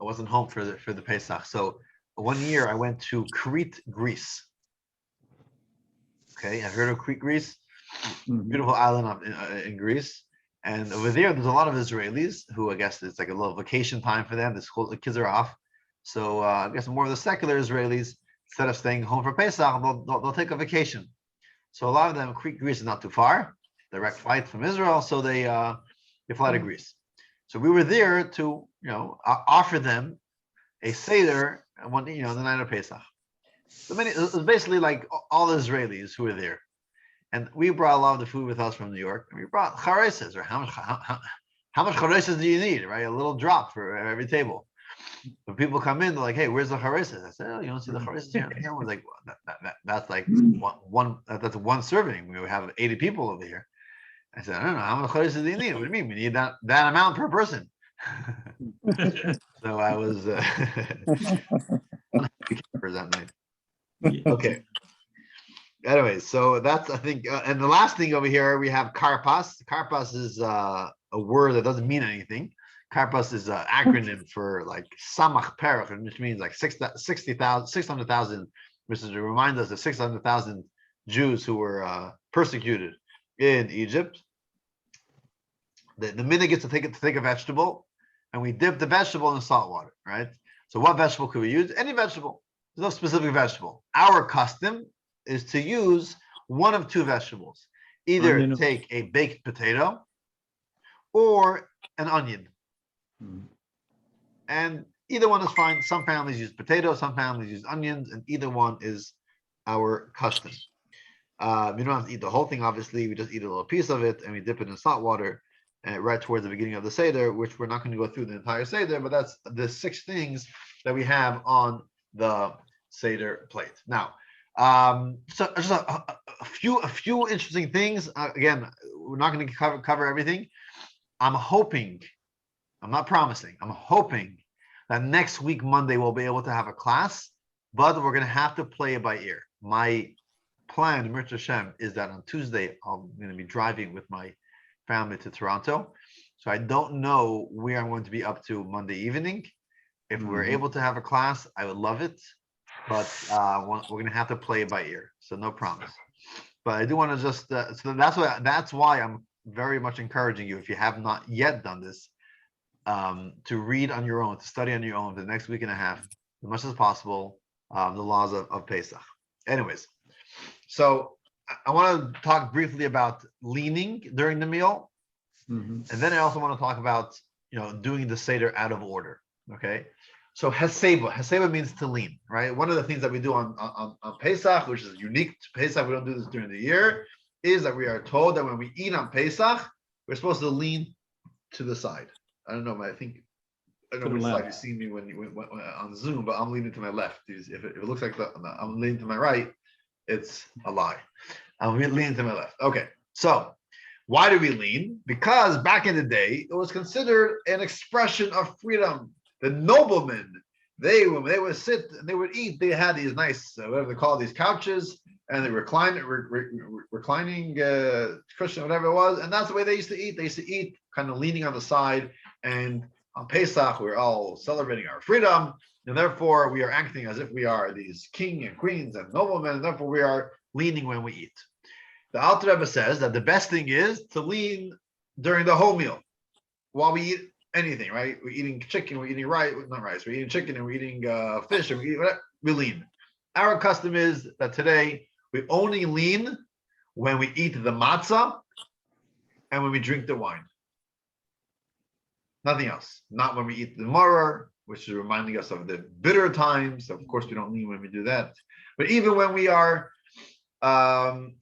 I wasn't home for the Pesach. So 1 year I went to Crete, Greece. Okay, I've heard of Crete, Greece. Beautiful island in Greece. And over there's a lot of Israelis who I guess it's like a little vacation time for them. The kids are off. So I guess more of the secular Israelis, instead of staying home for Pesach, they'll take a vacation. So a lot of them, Crete, Greece is not too far. Direct flight from Israel, so they fly to Greece. So we were there to offer them a Seder the night of Pesach. So it was basically like all the Israelis who were there, and we brought a lot of the food with us from New York. And we brought chareses, or how much chareses do you need? Right, a little drop for every table. When people come in, they're like, "Hey, where's the chareses?" I said, "Oh, you don't see the chareses here." And I was like, "That's like that's one serving. We have 80 people over here." I said, "I don't know how much chareses do you need? What do you mean? We need that amount per person." So I was for that night. Okay. Anyway, so that's I think, and the last thing over here we have Karpas. Karpas is a word that doesn't mean anything. Karpas is an acronym for like Samach Perach, which means like 600,000, which is to remind us of 600,000 Jews who were persecuted in Egypt. The minute gets to take a vegetable, and we dip the vegetable in salt water, right? So what vegetable could we use? Any vegetable. There's no specific vegetable. Our custom is to use one of two vegetables. Either take a baked potato or an onion. And either one is fine. Some families use potatoes, some families use onions, and either one is our custom. You don't have to eat the whole thing, obviously. We just eat a little piece of it, and we dip it in salt water right towards the beginning of the Seder, which we're not going to go through the entire Seder, but that's the 6 things that we have on the Seder plate. Now, so just a few interesting things. Again, we're not going to cover everything. I'm hoping, I'm not promising, I'm hoping that next week, Monday, we'll be able to have a class, but we're going to have to play it by ear. My plan, Mirza Hashem, is that on Tuesday, I'm going to be driving with my family to Toronto. So I don't know where I'm going to be up to Monday evening. If we're able to have a class, I would love it. But we're going to have to play it by ear. So no promise. But I do want to just, so that's why I'm very much encouraging you, if you have not yet done this, to read on your own, to study on your own for the next week and a half, as much as possible, the laws of Pesach. Anyways, so I want to talk briefly about leaning during the meal. And then I also want to talk about, doing the Seder out of order. Okay. So Heseba means to lean, right? One of the things that we do on Pesach, which is unique to Pesach, we don't do this during the year, is that we are told that when we eat on Pesach, we're supposed to lean to the side. I don't know, but I don't know which side you see me when on Zoom, but I'm leaning to my left. If it looks like I'm leaning to my right, it's a lie. I'm leaning to my left. Okay, so why do we lean? Because back in the day, it was considered an expression of freedom. The noblemen, when they would sit and they would eat, they had these nice, whatever they call these couches, and the reclining cushion, whatever it was, and that's the way they used to eat. They used to eat kind of leaning on the side, and on Pesach, we're all celebrating our freedom, and therefore we are acting as if we are these king and queens and noblemen, and therefore we are leaning when we eat. The Alter Rebbe says that the best thing is to lean during the whole meal while we eat anything, right? We're eating chicken, we're eating rice, not rice, we're eating chicken and we're eating fish, and we lean. Our custom is that today we only lean when we eat the matzah and when we drink the wine. Nothing else. Not when we eat the maror, which is reminding us of the bitter times. Of course, we don't lean when we do that. But even when we are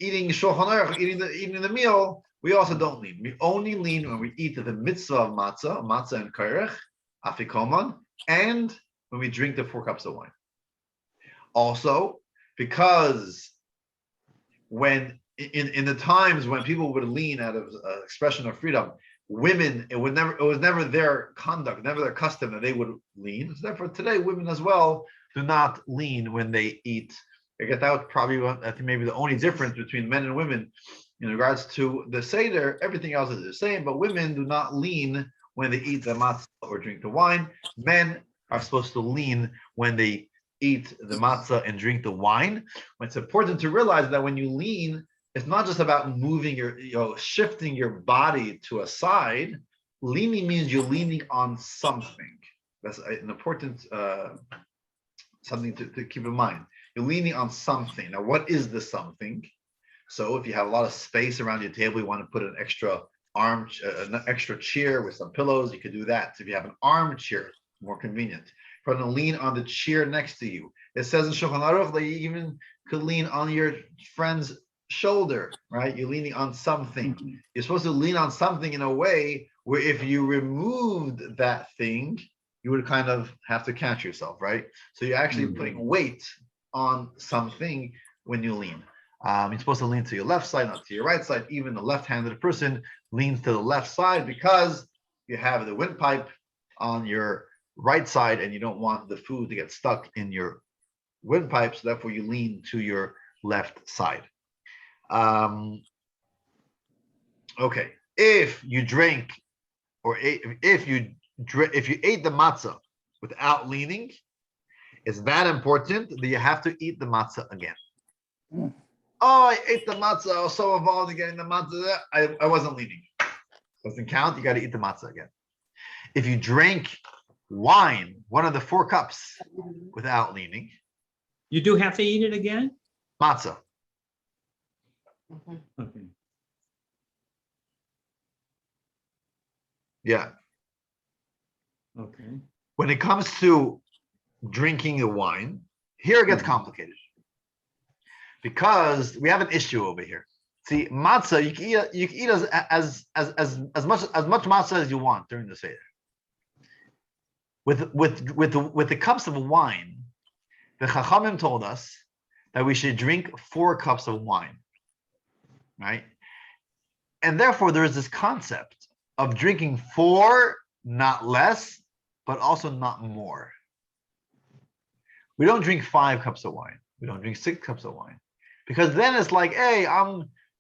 eating shulchan aruch, eating the meal, we also don't lean. We only lean when we eat the mitzvah of matzah and kairech, afikoman, and when we drink the 4 cups of wine. Also, because when in the times when people would lean out of expression of freedom, women, it was never their conduct, never their custom that they would lean. So therefore, today women as well do not lean when they eat. I guess that was probably, I think, maybe the only difference between men and women in regards to the seder. Everything else is the same, but women do not lean when they eat the matzah or drink the wine. Men are supposed to lean when they eat the matzah and drink the wine. But it's important to realize that when you lean, it's not just about moving shifting your body to a side. Leaning means you're leaning on something. That's an important something to keep in mind. You're leaning on something. Now, what is the something? So if you have a lot of space around your table, you want to put an extra an extra chair with some pillows, you could do that. So if you have an armchair, more convenient. If you're going to lean on the chair next to you. It says in Shulchan Aruch that you even could lean on your friend's shoulder, right? You're leaning on something. You're supposed to lean on something in a way where if you removed that thing, you would kind of have to catch yourself, right? So you're actually putting weight on something when you lean. You're supposed to lean to your left side, not to your right side. Even the left-handed person leans to the left side because you have the windpipe on your right side and you don't want the food to get stuck in your windpipe, so therefore you lean to your left side. Okay, if you drink or if you ate the matzah without leaning, it's that important that you have to eat the matzah again. Oh, I ate the matzah. I was so involved in getting the matzah. I wasn't leaning. Doesn't count. You got to eat the matzah again. If you drink wine, one of the 4 cups, without leaning, You do have to eat it again? matzah. Okay. Yeah. Okay. When it comes to drinking the wine, here it gets complicated because we have an issue over here. See, matzah, you can eat as much matzah as you want during the seder. With the cups of wine, the Chachamim told us that we should drink 4 cups of wine, right? And therefore, there is this concept of drinking 4, not less, but also not more. We don't drink 5 cups of wine. We don't drink 6 cups of wine, because then it's like, hey,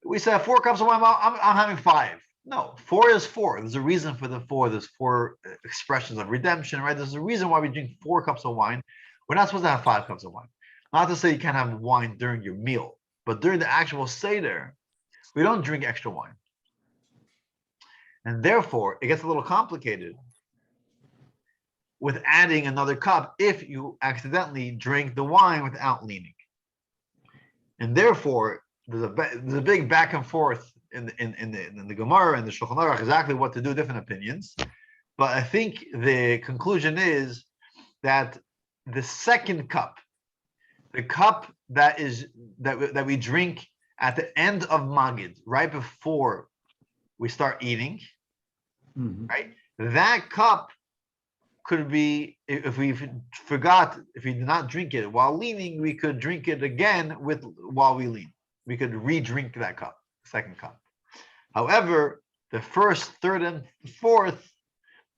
we said 4 cups of wine. I'm having 5. No, 4 is 4. There's a reason for the 4. There's 4 expressions of redemption, right? There's a reason why we drink 4 cups of wine. We're not supposed to have 5 cups of wine. Not to say you can't have wine during your meal, but during the actual seder, we don't drink extra wine. And therefore, it gets a little complicated with adding another cup if you accidentally drink the wine without leaning. And therefore, there's a big back and forth in the Gemara and the Shulchan Aruch exactly what to do, different opinions. But I think the conclusion is that the second cup, the cup that we drink at the end of Magid, right before we start eating, right? That cup could be, if we forgot, if we did not drink it while leaning, we could drink it again while we lean. We could re-drink that cup, second cup. However, the first, third, and fourth,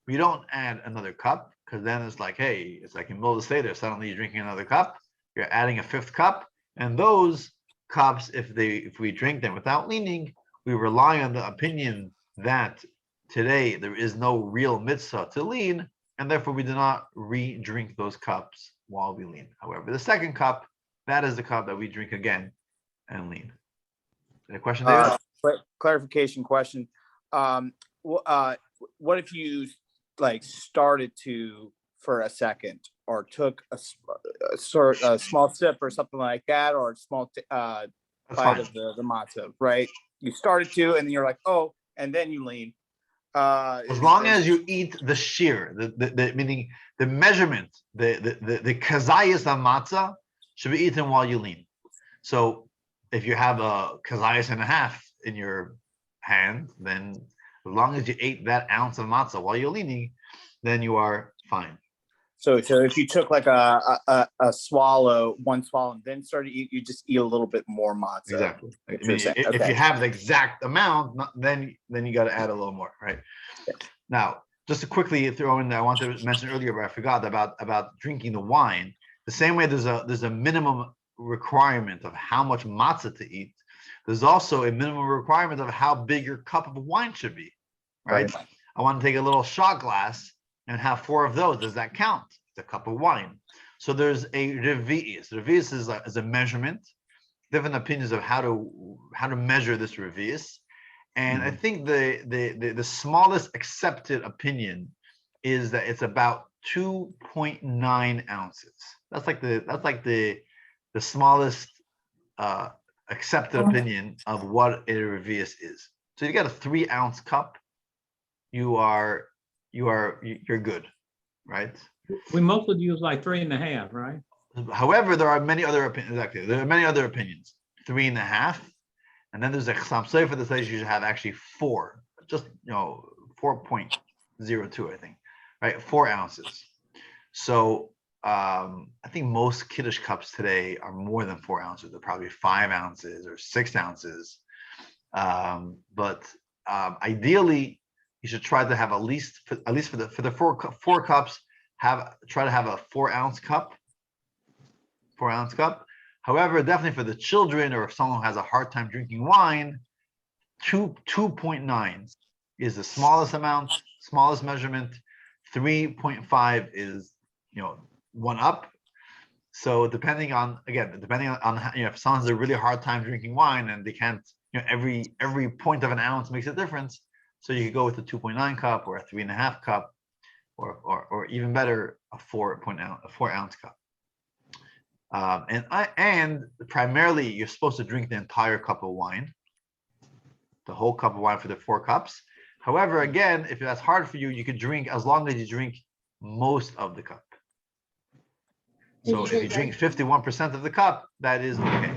we don't add another cup, because then it's like, hey, it's like in middle of the seder, suddenly you're drinking another cup, you're adding a 5th cup, and those cups, if we drink them without leaning, we rely on the opinion that today there is no real mitzvah to lean, and therefore we do not re-drink those cups while we lean. However, the second cup, that is the cup that we drink again and lean. Any question, David? Clarification question. What if you like started to for a second, or took a small sip or something like that, or a small That's bite fine. of the matzah, right? You started to, and then you're like, oh, and then you lean. As long as you eat the shear, the meaning the measurement, the kazayas of matzah should be eaten while you lean. So if you have a kazayas and a half in your hand, then as long as you ate that ounce of matzah while you're leaning, then you are fine. So if you took like a swallow, one swallow, and then started to eat, you just eat a little bit more matzah. Exactly. I mean, Okay. if you have the exact amount, then you got to add a little more, right? Yeah. Now, just to quickly throw in, I wanted to mention earlier, but I forgot about drinking the wine. The same way there's a minimum requirement of how much matzah to eat. There's also a minimum requirement of how big your cup of wine should be, right? I want to take a little shot glass and have 4 of those. Does that count? It's a cup of wine. So there's a revi'is. Revi'is is a measurement. Different opinions of how to measure this revi'is. And I think the smallest accepted opinion is that it's about 2.9 ounces. That's like the smallest accepted opinion of what a revi'is is. So you got a 3-ounce cup, you're good, right? We mostly use like 3.5, right? However, there are many other opinions. Exactly, there are many other opinions. 3.5, and then there's a Chasam Sofer that says you should have actually 4, just 4.02, I think, right? 4 ounces. So I think most Kiddush cups today are more than 4 ounces. They're probably 5 ounces or 6 ounces. But ideally, you should try to have at least for the four cups, try to have a 4-ounce cup. 4-ounce cup. However, definitely for the children, or if someone has a hard time drinking wine, 2.9 is the smallest amount, smallest measurement. 3.5 is 1 up. So depending on if someone has a really hard time drinking wine and they can't, every point of an ounce makes a difference. So you could go with a 2.9 cup or a 3.5 cup, or even better, a 4-ounce cup. And primarily, you're supposed to drink the entire cup of wine, the whole cup of wine for the 4 cups. However, again, if that's hard for you, you could drink as long as you drink most of the cup. So if you drink 51% of the cup, that is okay.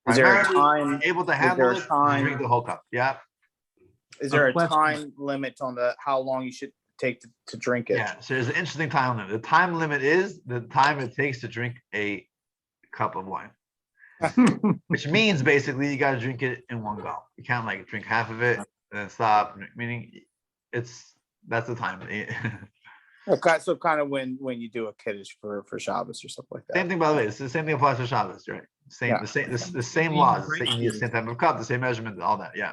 Is there a Primarily, time? able to handle it, time? drink the whole cup. Yeah. Is there a question. time limit on how long you should take to drink it? Yeah. So there's an interesting time limit. The time limit is the time it takes to drink a cup of wine, which means basically you got to drink it in one go. You can't like drink half of it and then stop. Meaning, that's the time. Okay, so kind of when you do a kiddush for Shabbos or something like that. Same thing, by the way. It's the same thing applies for Shabbos, right? The same laws. You need the same type of cup, the same measurement, all that. Yeah.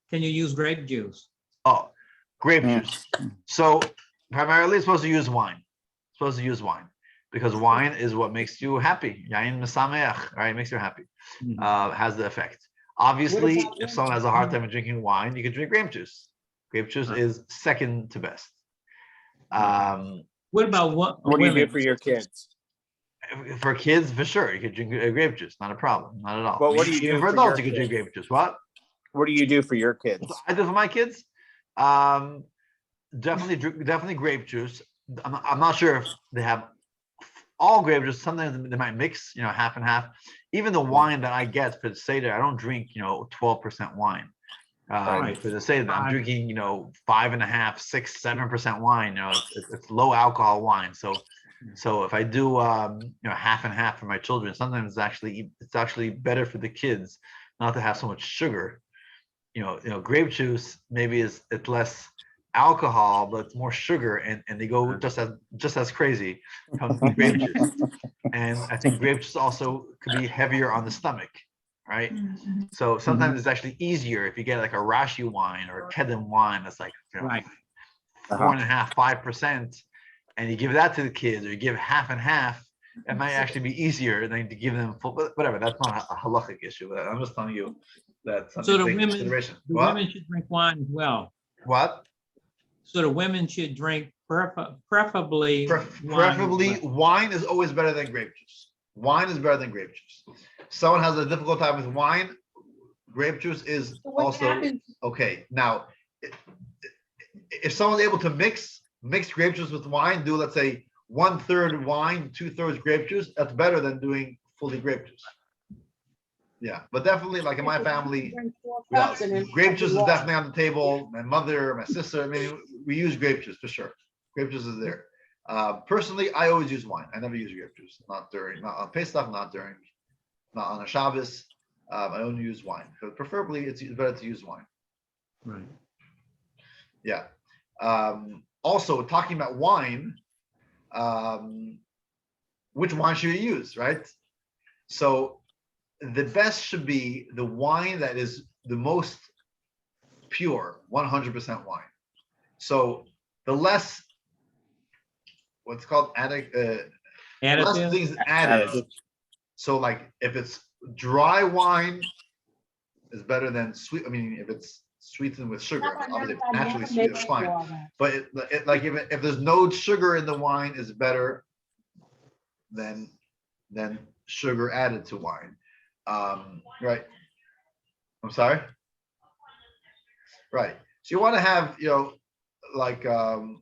Can you use grape juice? Oh, grape juice. So primarily, it's supposed to use wine. Because wine is what makes you happy. Yain mesameach, right? It makes you happy. Has the effect. Obviously, if someone has a hard time drinking wine, you can drink grape juice. Grape juice is second to best. What about what do you do for your kids? For kids, for sure, you could drink grape juice. Not a problem. Not at all. But what do you do for adults? You could drink grape juice. What? What do you do for your kids? I do for my kids. Definitely grape juice. I'm not sure if they have all grape juice. Sometimes they might mix, half and half. Even the wine that I get for the Seder, I don't drink, 12% wine. For the Seder, I'm drinking, 5.5, 6, 7% wine. It's low alcohol wine. So if I do, half and half for my children, sometimes it's actually better for the kids not to have so much sugar. Grape juice maybe it's less alcohol, but it's more sugar, and they go just as crazy comes the grape juice. And I think grape juice also could be heavier on the stomach, right? So sometimes it's actually easier if you get like a Rashi wine or a Kedem wine that's like 4.5, 5%, and you give that to the kids, or you give half and half. it might actually be easier than to give them full. But whatever, that's not a halachic issue. But I'm just telling you that something So to the take into women, consideration. the What? women should drink wine as well. What? So the women should drink preferably Preferably, wine. wine is always better than grape juice. Wine is better than grape juice. If someone has a difficult time with wine, grape juice is also okay. Now, if someone's able to mix grape juice with wine, do let's say 1/3 wine, 2/3 grape juice, that's better than doing fully grape juice. Yeah, but definitely, like in my family, grape juice is definitely on the table. My mother, my sister, I mean, we use grape juice for sure. Grape juice is there. Personally, I always use wine. I never use grape juice. Not on Pesach, not on a Shabbos. I only use wine. So preferably, it's better to use wine. Right. Yeah. Also, talking about wine, which wine should you use, right? So the best should be the wine that is the most pure, 100% wine. So the less, what's called less things added. So like if it's dry wine is better than sweet. I mean, if it's sweetened with sugar, obviously naturally sweet is fine. But like if there's no sugar in the wine, is better than sugar added to wine. Right. I'm sorry. Right. So you want to have, like the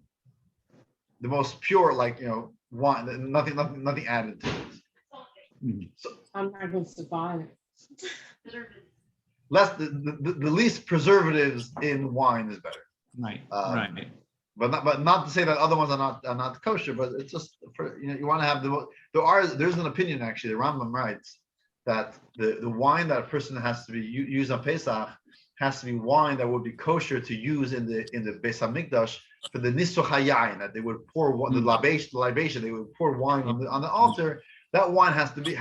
most pure, like wine, nothing added to it. So I'm not going to survive it. Less the least preservatives in wine is better. Right. Right. But not to say that other ones are not kosher, but it's just you want to have there's an opinion actually. The Rambam writes that the wine that a person has to be used on Pesach has to be wine that would be kosher to use in the Beis Hamikdash for the Nisuch HaYayin, that they would pour the libation, they would pour wine on the altar. That wine had to be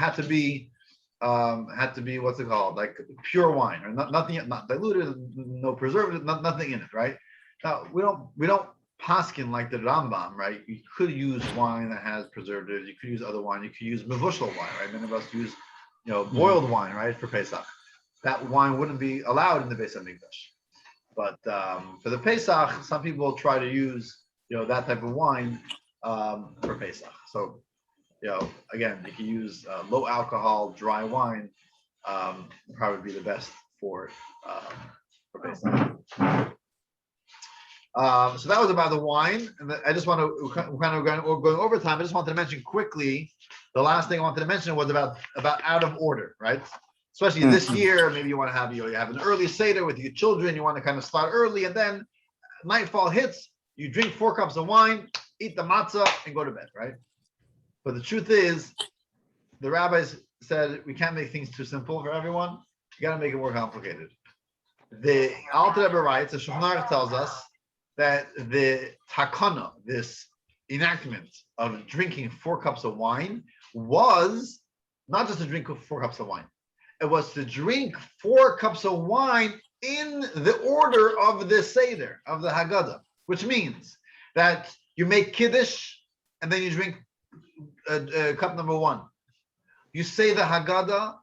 what's it called, like pure wine, or nothing, not diluted, no preservative, nothing in it, right? Now we don't paskin like the Rambam, right? You could use wine that has preservatives. You could use other wine. You could use mevushal wine, right? Many of us use boiled wine, right, for Pesach. That wine wouldn't be allowed in the Beis Hamikdash. But for the Pesach, some people try to use that type of wine for Pesach. So again, you can use low alcohol, dry wine. Probably be the best for Pesach. So that was about the wine, and I just want to kind of going over time. I just wanted to mention quickly. The last thing I wanted to mention was about out of order, right? Especially this year, maybe you want to have you have an early seder with your children. You want to kind of start early, and then nightfall hits. You drink 4 cups of wine, eat the matzah, and go to bed, right? But the truth is, the rabbis said we can't make things too simple for everyone. You got to make it more complicated. The Alter Rebbe writes, the Shulchan Aruch tells us that the takana, this enactment of drinking 4 cups of wine, was not just to drink 4 cups of wine. It was to drink 4 cups of wine in the order of the Seder, of the Haggadah, which means that you make Kiddush and then you drink cup number 1. You say the Haggadah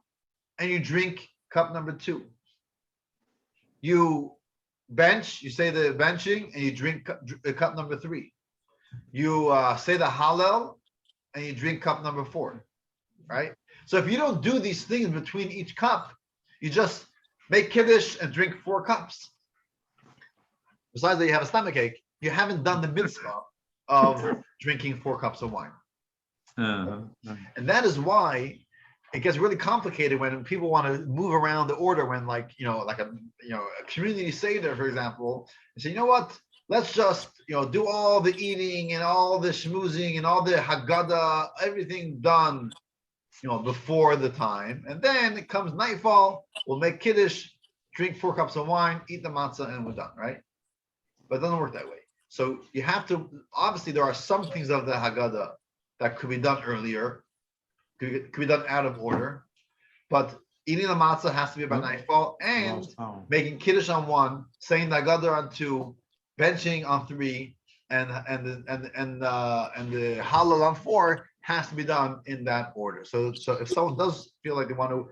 and you drink cup number 2. You say the benching and you drink cup number 3. You say the Hallel and you drink cup number 4, right? So if you don't do these things between each cup, you just make Kiddush and drink 4 cups. Besides that, you have a stomachache. You haven't done the mitzvah of drinking 4 cups of wine. And that is why it gets really complicated when people want to move around the order. When a community seder, for example, and say, you know what? Let's just do all the eating and all the schmoozing and all the Haggadah, everything done before the time, and then it comes nightfall, we'll make Kiddush, drink 4 cups of wine, eat the matzah, and we're done, right? But it doesn't work that way. So you have to, obviously there are some things of the Haggadah that could be done earlier, could be done out of order, but eating the matzah has to be by nightfall, and making Kiddush on 1, saying the Haggadah on 2, benching on 3, and the Hallel on 4 has to be done in that order. So if someone does feel like they want to,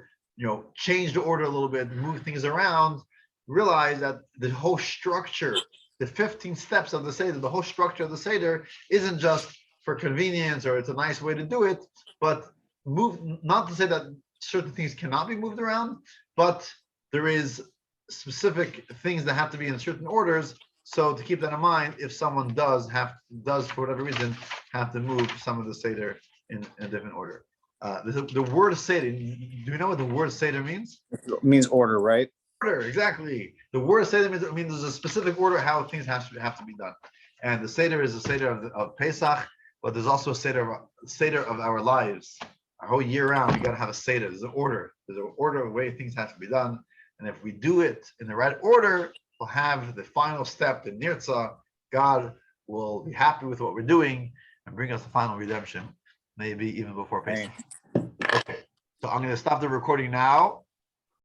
change the order a little bit, move things around, realize that the whole structure, the 15 steps of the Seder, the whole structure of the Seder isn't just for convenience or it's a nice way to do it, but not to say that certain things cannot be moved around, but there is specific things that have to be in certain orders. So to keep that in mind, if someone does for whatever reason have to move some of the Seder in a different order. The word Seder, do you know what the word Seder means? It means order, right? Order, exactly. The word Seder means there's a specific order how things have to be done. And the Seder is a Seder of Pesach, but there's also a Seder of our lives. Our whole year round, we got to have a Seder. There's an order. There's an order of way things have to be done. And if we do it in the right order, we'll have the final step, the Nirtzah. God will be happy with what we're doing and bring us the final redemption, maybe even before Pesach. Okay, so I'm going to stop the recording now.